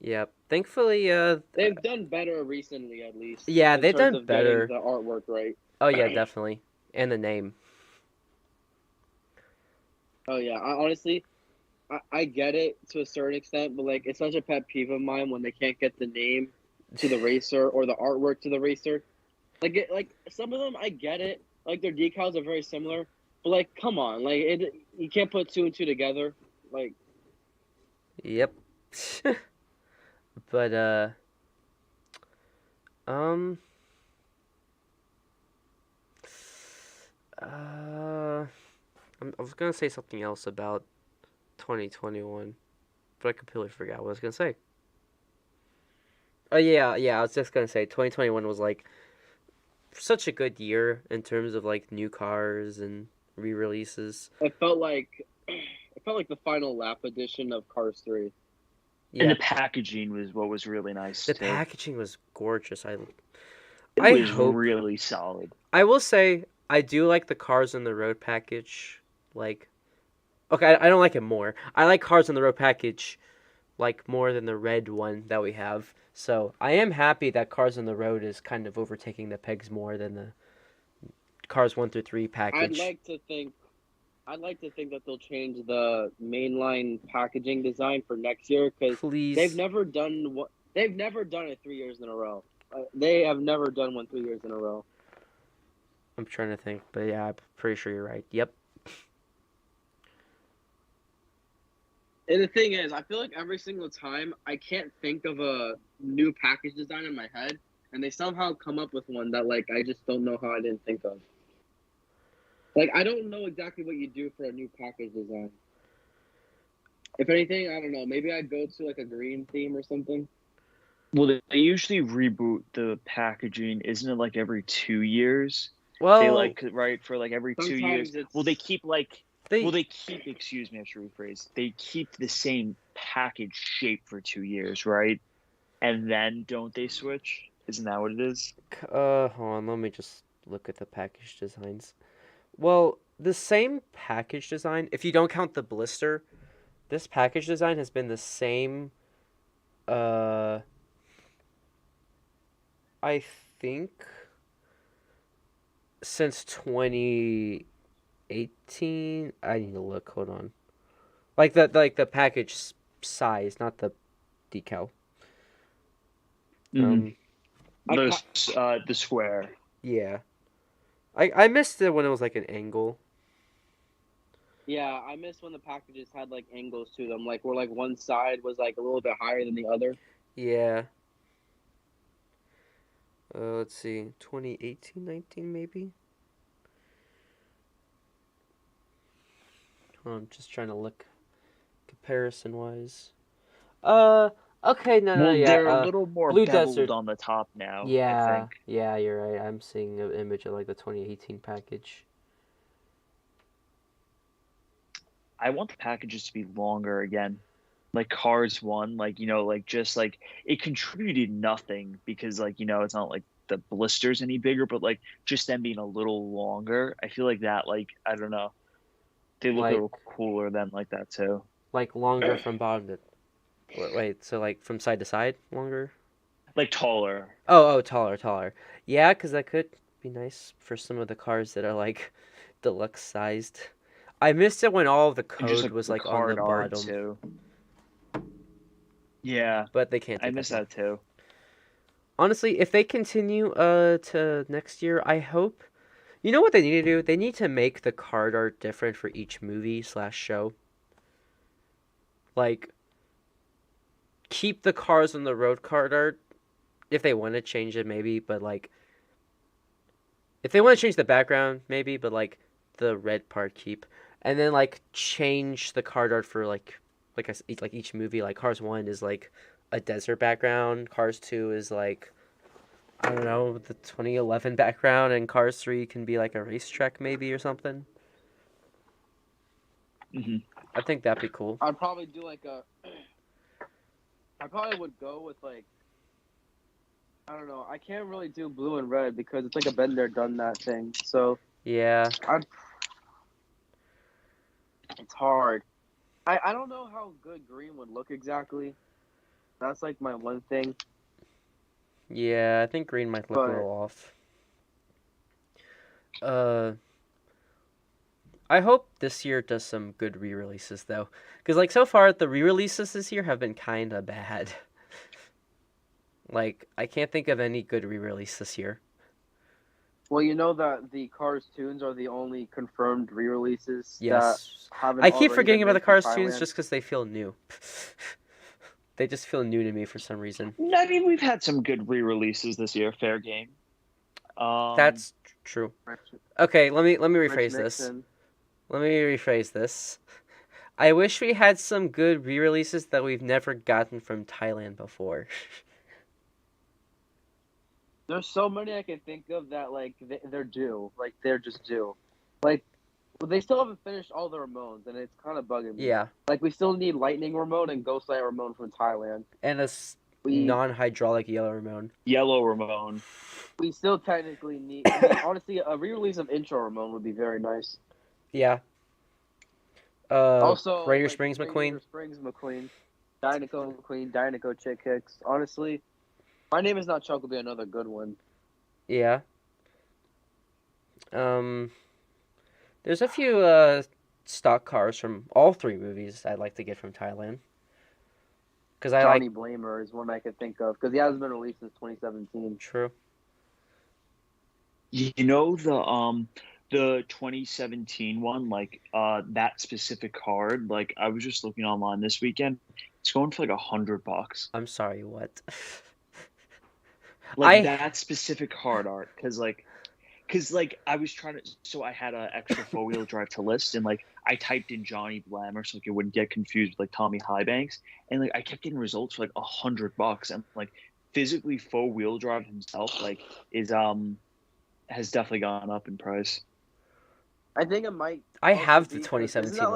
Yep. Thankfully, they've done better recently, at least. Yeah, they've done better. The artwork right. Oh yeah, definitely, and the name. Oh yeah, honestly, I get it to a certain extent, but like it's such a pet peeve of mine when they can't get the name to the racer or the artwork to the racer. Like some of them, I get it. Like their decals are very similar, but like, come on, like you can't put 2 and 2 together. Like, yep. But I was gonna say something else about 2021, but I completely forgot what I was gonna say. Oh yeah, I was just gonna say 2021 was like such a good year in terms of like new cars and re-releases. It felt like the final lap edition of Cars 3. Yeah. And the packaging was what was really nice. The packaging was gorgeous. It was really solid. I will say I do like the Cars on the Road package. Like, okay, I don't like it more. I like Cars on the Road package like more than the red one that we have. So I am happy that Cars on the Road is kind of overtaking the pegs more than Cars 1 through 3 package. I'd like to think that they'll change the mainline packaging design for next year because Please. they've never done it 3 years in a row. They have never done one 3 years in a row. I'm trying to think, but yeah, I'm pretty sure you're right. Yep. And the thing is, I feel like every single time I can't think of a new package design in my head, and they somehow come up with one that like I just don't know how I didn't think of. Like I don't know exactly what you do for a new package design. If anything, I don't know. Maybe I'd go to like a green theme or something. Well, they usually reboot the packaging, isn't it? Like every 2 years. Well, they like right for like every 2 years. Well, they keep like. Excuse me, I should rephrase. They keep the same package shape for 2 years, right? And then don't they switch? Isn't that what it is? Hold on, let me just look at the package designs. Well, the same package design, if you don't count the blister, this package design has been the same, I think, since 2018. I need to look, hold on. Like the package size, not the decal. The square. Yeah. I missed it when it was like an angle. Yeah, I missed when the packages had like angles to them, like where like one side was like a little bit higher than the other. Yeah. Let's see, 2018, 19 maybe? I'm just trying to look comparison-wise. Okay, no, yeah. They're a little more Blue beveled Desert on the top now. Yeah, I think. yeah, you're right. I'm seeing an image of like the 2018 package. I want the packages to be longer again. Like Cars 1, like, like just like it contributed nothing because like, it's not like the blisters any bigger, but like just them being a little longer. I feel like that, like, I don't know. They look a little cooler than like that too. Like longer from bottom to wait, so like from side to side longer? Like taller. Oh, taller. Yeah, because that could be nice for some of the cars that are like deluxe sized. I missed it when all of the code was like on the bottom. Too. Yeah, but they can't. I miss that too. Honestly, if they continue to next year, I hope. You know what they need to do? They need to make the card art different for each movie/show. Like, keep the cars on the road card art if they want to change it, maybe. But like, if they want to change the background, maybe. But like, the red part keep, and then like change the card art for like each movie. Like Cars 1 is like a desert background. Cars 2 is like, I don't know, the 2011 background, and Cars 3 can be like a racetrack maybe or something. Mm-hmm. I think that'd be cool. I'd probably do like I probably would go with like, I don't know. I can't really do blue and red because it's like a been there, done that thing. So yeah, it's hard. I don't know how good green would look exactly. That's like my one thing. Yeah, I think green might look a little off. I hope this year does some good re-releases though, because like so far the re-releases this year have been kind of bad. Like I can't think of any good re-release this year. Well, you know that the Cars tunes are the only confirmed re-releases. Yes, that haven't. I keep forgetting about the Cars Thailand. tunes just because they feel new. They just feel new to me for some reason. I mean, we've had some good re-releases this year. Fair game. That's true. Okay, let me rephrase this. Let me rephrase this. I wish we had some good re-releases that we've never gotten from Thailand before. There's so many I can think of that like they're due. Like they're just due. Like they still haven't finished all the Ramones, and it's kind of bugging me. Yeah. Like we still need Lightning Ramon and Ghostlight Ramon from Thailand, and a non-hydraulic yellow Ramon. Yellow Ramon. We still technically need. I mean, honestly, a re-release of Intro Ramon would be very nice. Yeah. Also, Radiator Springs McQueen. Dinoco McQueen, Dinoco Chick Hicks. Honestly, My Name Is Not Chuck will be another good one. Yeah. There's a few stock cars from all three movies I'd like to get from Thailand. Because I Johnny like. Blamer is one I could think of because he hasn't been released since 2017. True. You know the 2017 one, like that specific card, like I was just looking online this weekend. It's going for like $100. I'm sorry, what? Like that specific card art, because I was trying to, so I had an extra 4-wheel drive to list, and like I typed in Johnny Blamer so like it wouldn't get confused with like Tommy Highbanks, and like I kept getting results for like $100, and like physically 4-wheel drive himself like is has definitely gone up in price. I think it might. I have the be- 2017 isn't that,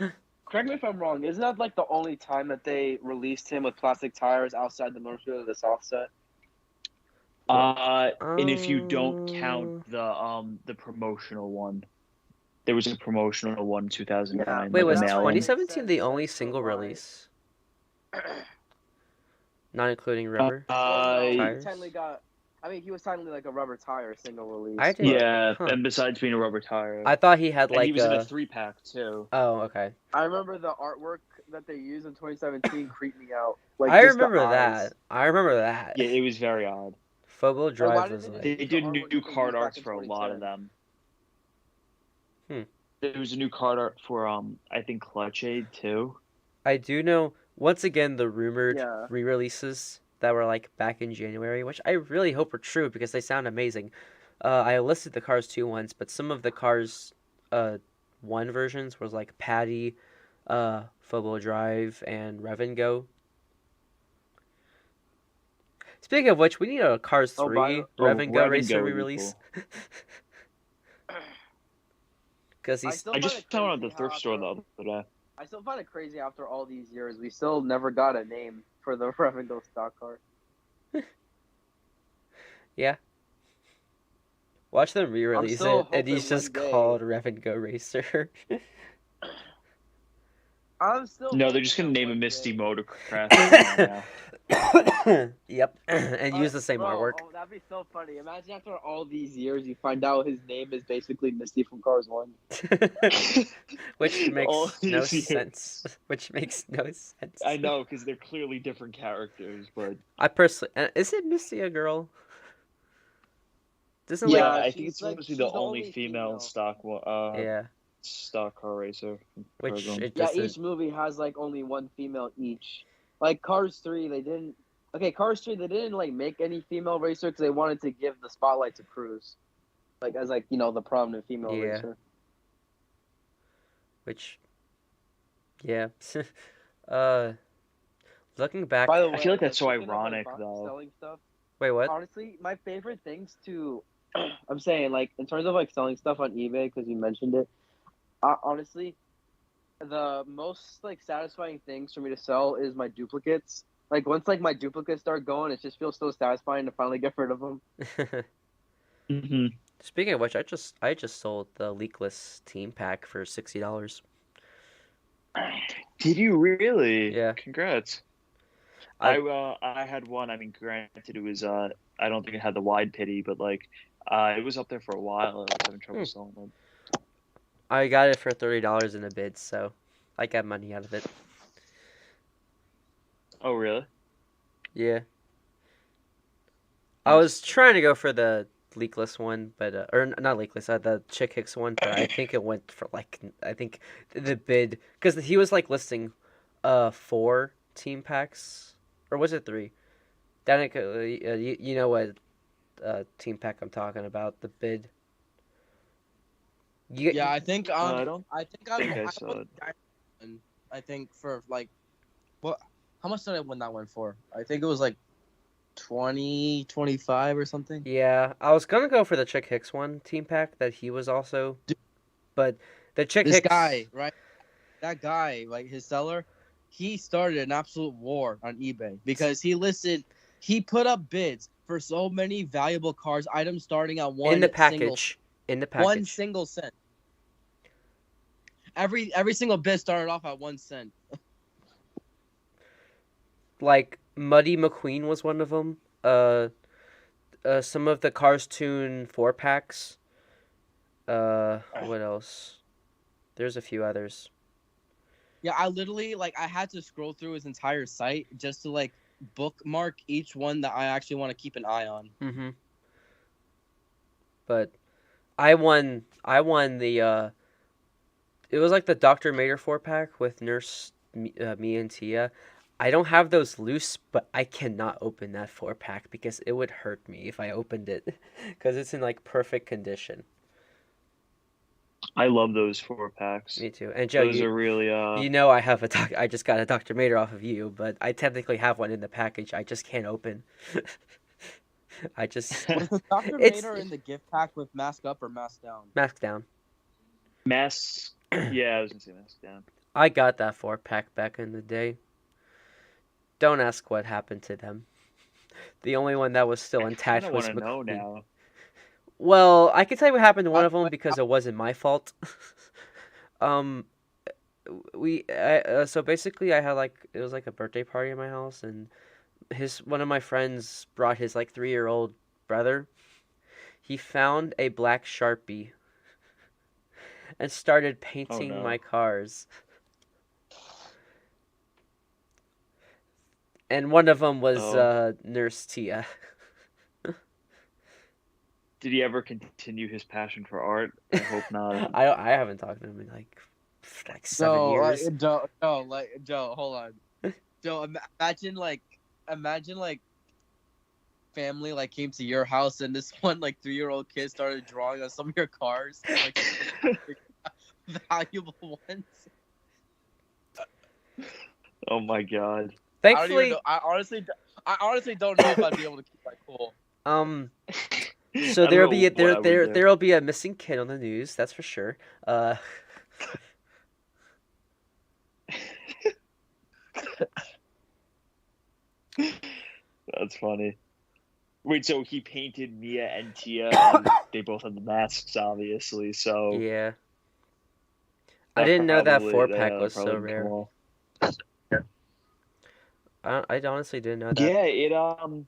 one. Correct me if I'm wrong. Isn't that like the only time that they released him with plastic tires outside the motorcycle of the soft set? And if you don't count the promotional one, there was a promotional one in 2009. Wait, like was a mail-in. 2017 the only single release? Not including rubber tires? He was technically like a rubber tire single release. I did. Yeah, Huh. and besides being a rubber tire, I thought he had and like he was in a 3-pack too. Oh, okay. I remember the artwork that they used in 2017 creeped me out. Like I just the remember eyes. that. I remember that. Yeah, it was very odd. Four-wheel why drive did was they like. They the did artwork new that they card used back arts in for a lot of 2010? them. There was a new card art for I think Clutch Aid too. I do know, once again, the rumored Yeah. re-releases that were like back in January, which I really hope are true because they sound amazing. I listed the Cars 2 ones, but some of the Cars 1 versions was like Patty, four-wheel drive, and Rev and Go. Speaking of which, we need a Cars 3 Rev and Go Rev and racer Go would be re-release. cool. Because he's. I just found out at the thrift store the other day. I still find it crazy after all these years, we still never got a name for the Rev and Go stock car. Yeah. Watch them re-release still it, and hoping he's just one day- called Rev and Go Racer. I'm still. No, they're hoping just gonna that name a one Misty day- Motocross now. Yep, and use the same artwork. Oh, that'd be so funny. Imagine after all these years, you find out his name is basically Misty from Cars 1. Which makes All no these years. sense. Which makes no sense. I know, because they're clearly different characters, but I personally, is it Misty a girl? Doesn't yeah, like I think it's supposed to be the only female stock yeah, stock car racer. which program. it Yeah, doesn't. each movie has like only one female each. Like Cars 3, they didn't. Okay, Cars 3, they didn't like make any female racer because they wanted to give the spotlight to Cruz, like as like the prominent female Yeah. racer. Which, yeah. Looking back. By the way, I feel like that's so speaking of, like, ironic, though. selling stuff. Wait, what? Honestly, my favorite things to, I'm saying like in terms of like selling stuff on eBay because you mentioned it. Honestly, the most like satisfying things for me to sell is my duplicates. Like once like my duplicates start going, it just feels so satisfying to finally get rid of them. Mm-hmm. Speaking of which, I just sold the leakless team pack for $60. Did you really? Yeah. Congrats. I- I had one. I mean, granted, it was I don't think it had the wide pity, but like it was up there for a while. I was having trouble selling it. I got it for $30 in a bid, so I got money out of it. Oh, really? Yeah. I was trying to go for the leakless one, but or not leakless, the Chick Hicks one, but I think it went for like the bid because he was like listing 4 team packs, or was it 3? Danica, you know what team pack I'm talking about? The bid. Yeah, I think I don't I think think I I saw won it. one, I think for like what? How much did I win that one for? I think it was like 20, 25 or something. Yeah, I was gonna go for the Chick Hicks one team pack that he was also, but the Chick This Hicks guy, right? That guy, like his seller, he started an absolute war on eBay because he put up bids for so many valuable cars, items starting at one in the single- package. In the package. 1 single cent. Every single bid started off at 1 cent. Like Muddy McQueen was one of them. some of the Cars Tune 4-packs. What else? There's a few others. Yeah, I literally I had to scroll through his entire site just to bookmark each one that I actually want to keep an eye on. Mm-hmm. But I won the it was like the Dr. Mater 4-pack with Nurse me and Tia. I don't have those loose, but I cannot open that 4-pack because it would hurt me if I opened it because it's in perfect condition. I love those 4-packs. Me too. And Joe, those are really I have I just got a Dr. Mater off of you, but I technically have one in the package. I just can't open. I just Was Dr. Mater in the gift pack with mask up or mask down? Mask down. Mask. Yeah, I was gonna say mask down. I got that 4-pack back in the day. Don't ask what happened to them. The only one that was still intact was McQueen. Know now. Well, I can tell you what happened to one of them because it wasn't my fault. So basically I had it was a birthday party at my house, and one of my friends brought his 3-year-old brother. He found a black Sharpie and started painting my cars. And one of them was Nurse Tia. Did he ever continue his passion for art? I hope not. I haven't talked to him in 7 years. Joe, hold on. Joe, imagine family came to your house and this one 3-year-old kid started drawing on some of your cars, valuable ones. Oh my god. Thankfully, I honestly don't know if I'd be able to keep my cool. So there'll be a missing kid on the news, that's for sure. That's funny. Wait, so he painted Mia and Tia, and they both had the masks, obviously. So yeah, I didn't know that 4-pack was so rare. I honestly didn't know that.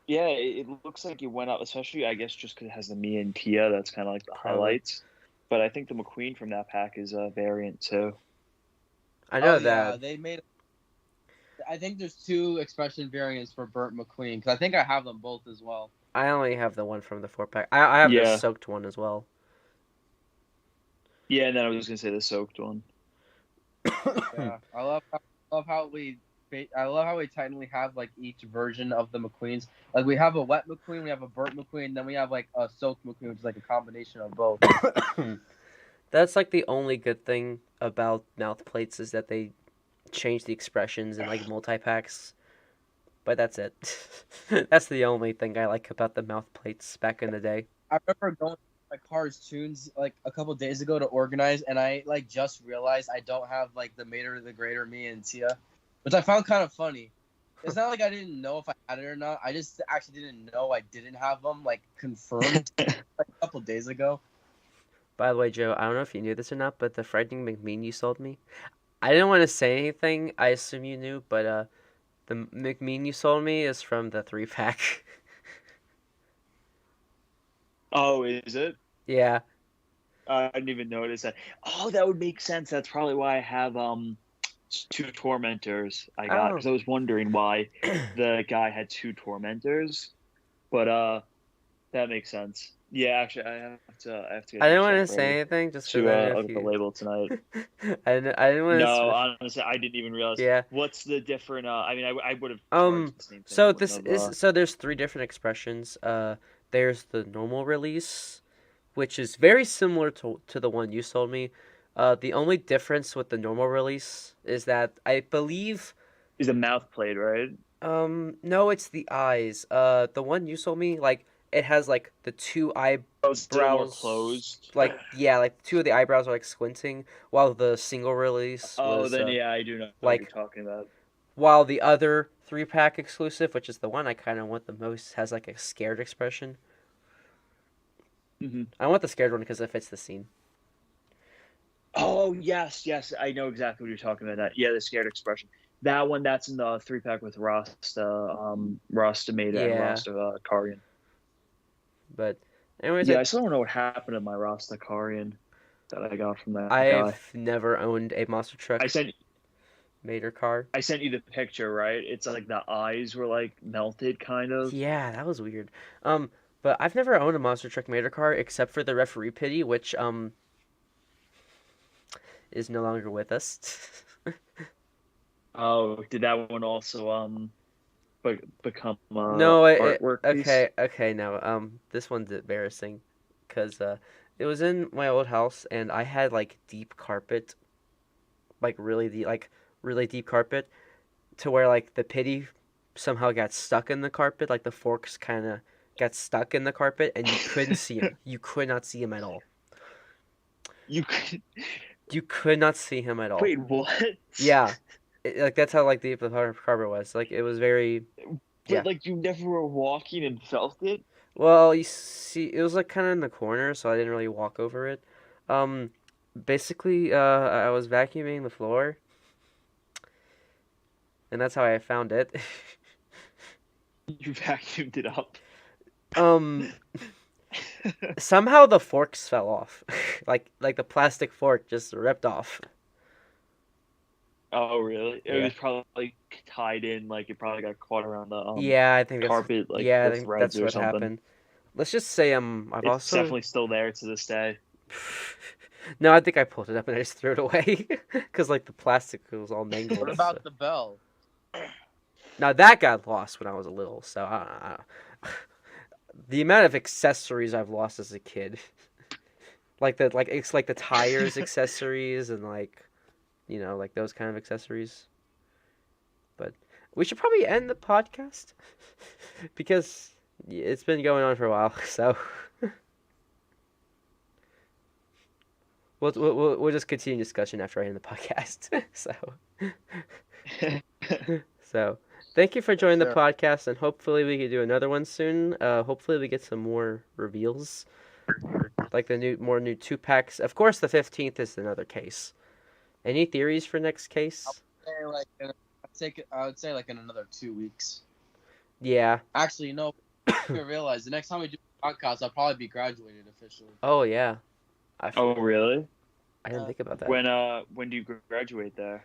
Yeah, it looks like it went up, especially I guess just because it has the Mia and Tia. That's kind of the highlights. But I think the McQueen from that pack is a variant too. I know that. Yeah, they made. I think there's 2 expression variants for Burnt McQueen because I think I have them both as well. I only have the one from the 4-pack. I have the soaked one as well. Yeah, and then I was gonna say the soaked one. Yeah, I love how we technically have each version of the McQueens. We have a wet McQueen, we have a burnt McQueen, then we have a soaked McQueen, which is a combination of both. That's the only good thing about mouth plates is that they change the expressions in multi-packs. But that's it. That's the only thing I like about the mouth plates back in the day. I remember going to my Cars Tunes a couple days ago to organize, and I just realized I don't have the Mater, the Greater, me, and Tia, which I found kind of funny. It's not I didn't know if I had it or not. I just actually didn't know I didn't have them confirmed a couple days ago. By the way, Joe, I don't know if you knew this or not, but the Frightening McMean you sold me, I didn't want to say anything. I assume you knew, but the McMean you sold me is from the 3-pack. Oh, is it? Yeah. I didn't even notice that. Oh, that would make sense. That's probably why I have 2 Tormentors I got, because I was wondering why the guy had 2 Tormentors, but that makes sense. Yeah, actually, I have to. I didn't want to say anything just to look at the label tonight. I didn't want to. No, honestly, I didn't even realize. Yeah. What's the different? I mean, I would have. So there's 3 different expressions. There's the normal release, which is very similar to the one you sold me. The only difference with the normal release is that I believe is a mouth plate, right? No, it's the eyes. The one you sold me, it has the 2 eyebrows closed. 2 of the eyebrows are squinting, while the single release. Oh, then I do know what you're talking about. While the other 3-pack exclusive, which is the one I kind of want the most, has a scared expression. Mm-hmm. I want the scared one because it fits the scene. Oh yes, I know exactly what you're talking about. That the scared expression. That one, that's in the 3-pack with Rasta Mater and Rasta Carian. But anyways, Yeah, I still don't know what happened to my Rastacarian that I got from that guy. I've never owned a monster truck I sent Mater car. you the picture, right? It's like the eyes were like melted, kind of. Yeah, that was weird. But I've never owned a monster truck Mater car except for the referee pity, which is no longer with us. Oh, did that one also become No, artwork piece? okay, no. This one's embarrassing because it was in my old house and I had like deep carpet, like really deep carpet, to where like the pity somehow got stuck in the carpet, like the forks kind of got stuck in the carpet, and you couldn't see him. You could not see him at all. You could... You could not see him at all. Wait, what? Yeah, like that's how like deep the carpet was. Like it was very. But Yeah. like you never were walking and felt it? Well, you see, it was like kind of in the corner, so I didn't really walk over it. Basically, I was vacuuming the floor, and that's how I found it. You vacuumed it up. Somehow the forks fell off, like the plastic fork just ripped off. Oh, really? It Yeah. was probably tied in, like it probably got caught around the Yeah, I think that's carpet, like yeah, I the think threads that's or what something. happened. Let's just say I've It's also definitely still there to this day. no, I think I pulled it up and I just threw it away because like the plastic was all mangled. What about the bell? Now that got lost when I was little, so the amount of accessories I've lost as a kid, it's like the tires accessories and like, like those kind of accessories. But we should probably end the podcast because it's been going on for a while, so we'll just continue discussion after I end the podcast. So thank you for joining the Sure. podcast, and hopefully we can do another one soon. Hopefully we get some more reveals, like the more new 2-packs. Of course, the 15th is another case. Any theories for next case? I would say like in another 2 weeks. Yeah. Actually, I realize the next time we do a podcast, I'll probably be graduated officially. Oh yeah. Oh, really? I didn't think about that. When do you graduate there?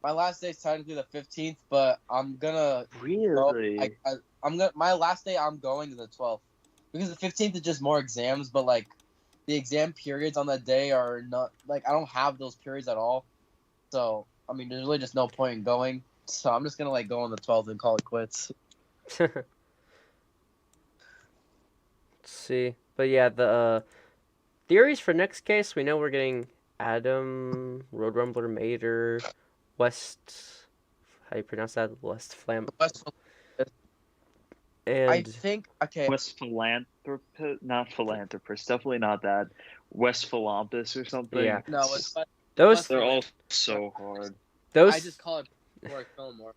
My last day is technically the 15th, but I'm gonna Really? my last day I'm going is the 12th because the 15th is just more exams, but like the exam periods on that day are not like I don't have those periods at all. So I mean, there's really just no point in going. So I'm just gonna like go on the 12th and call it quits. Let's see, but yeah, the theories for next case. We know we're getting Adam, Road Rumbler, Mater, West. How do you pronounce that? West Flam. And I think West Philanthropist, not Philanthropist, definitely not that. West Philampus or something. Yeah. No, it's those They're all so hard. I just call it Fillmore.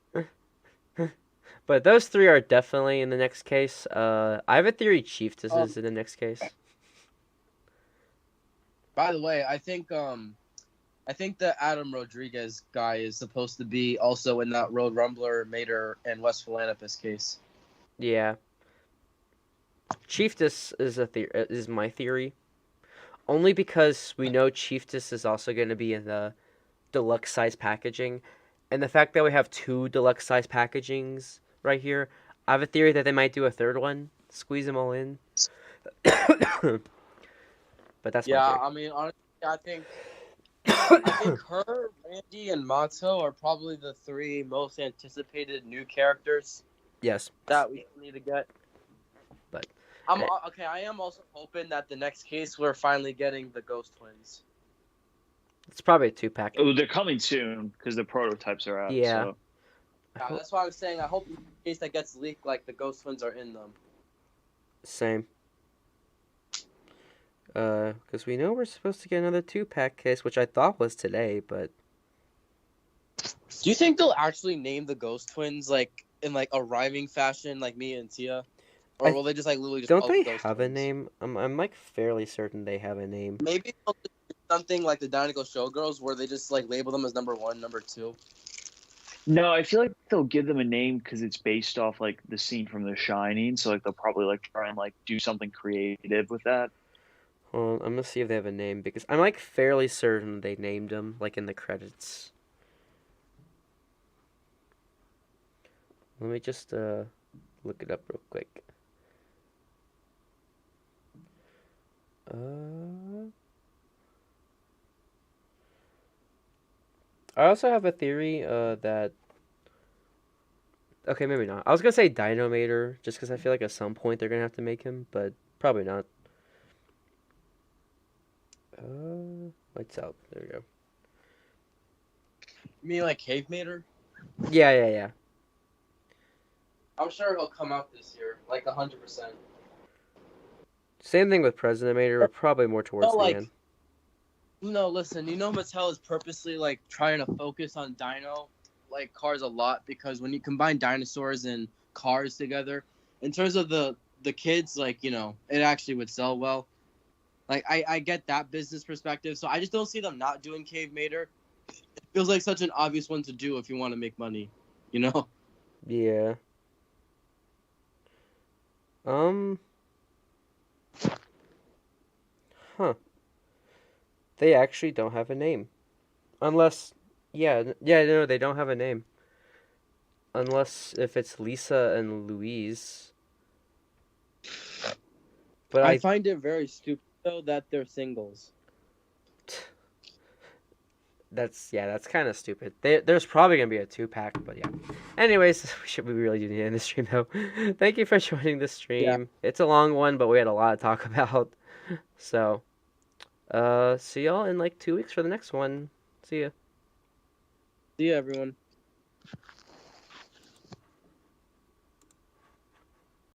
But those three are definitely in the next case. I have a theory Chiefess is in the next case. By the way, I think the Adam Rodriguez guy is supposed to be also in that Road Rumbler, Mater, and West Philanthropist case. Yeah. Chiefess is my theory. Only because we know Chiefess is also going to be in the deluxe size packaging. And the fact that we have 2 deluxe size packagings right here, I have a theory that they might do a third one. Squeeze them all in. But that's my theory. I mean, honestly, I think her, Randy, and Matto are probably the 3 most anticipated new characters. Yes. That we need to get. But I am also hoping that the next case we're finally getting the Ghost Twins. It's probably a 2-pack. Oh, they're coming soon because the prototypes are out. Yeah. So. Yeah, that's why I'm saying I hope in case that gets leaked, like the Ghost Twins are in them. Same. Because we know we're supposed to get another 2-pack case, which I thought was today, but Do you think they'll actually name the Ghost Twins like in like a rhyming fashion, like me and Tia, or will they just like literally just don't call they them Ghost have a Twins? name? I'm like fairly certain they have a name. Maybe they'll do something like the Dinoco Showgirls, where they just like label them as number 1, number 2. No, I feel like they'll give them a name because it's based off like the scene from The Shining. So like they'll probably like try and like do something creative with that. Well, I'm gonna see if they have a name because I'm like fairly certain they named him like in the credits. Let me just look it up real quick. I also have a theory that okay, maybe not. I was gonna say Dinomator just because I feel like at some point they're gonna have to make him, but probably not. Lights out. There we go. You mean like Cave Mater? Yeah. I'm sure he'll come out this year, like 100%. Same thing with President Mater, but probably more towards the end. No, listen, Mattel is purposely like trying to focus on dino like cars a lot because when you combine dinosaurs and cars together, in terms of the kids, like, it actually would sell well. Like I get that business perspective, so I just don't see them not doing Cave Mater. It feels like such an obvious one to do if you want to make money, Yeah. Huh. They actually don't have a name. Unless, no, they don't have a name. Unless if it's Lisa and Louise. But I find it very stupid though that they're singles. That's kind of stupid. There's probably gonna be a 2-pack, but yeah. Anyways, we really do need to end the stream though. Thank you for joining the stream. Yeah. It's a long one, but we had a lot to talk about. So, see y'all in like 2 weeks for the next one. See ya. See ya, everyone.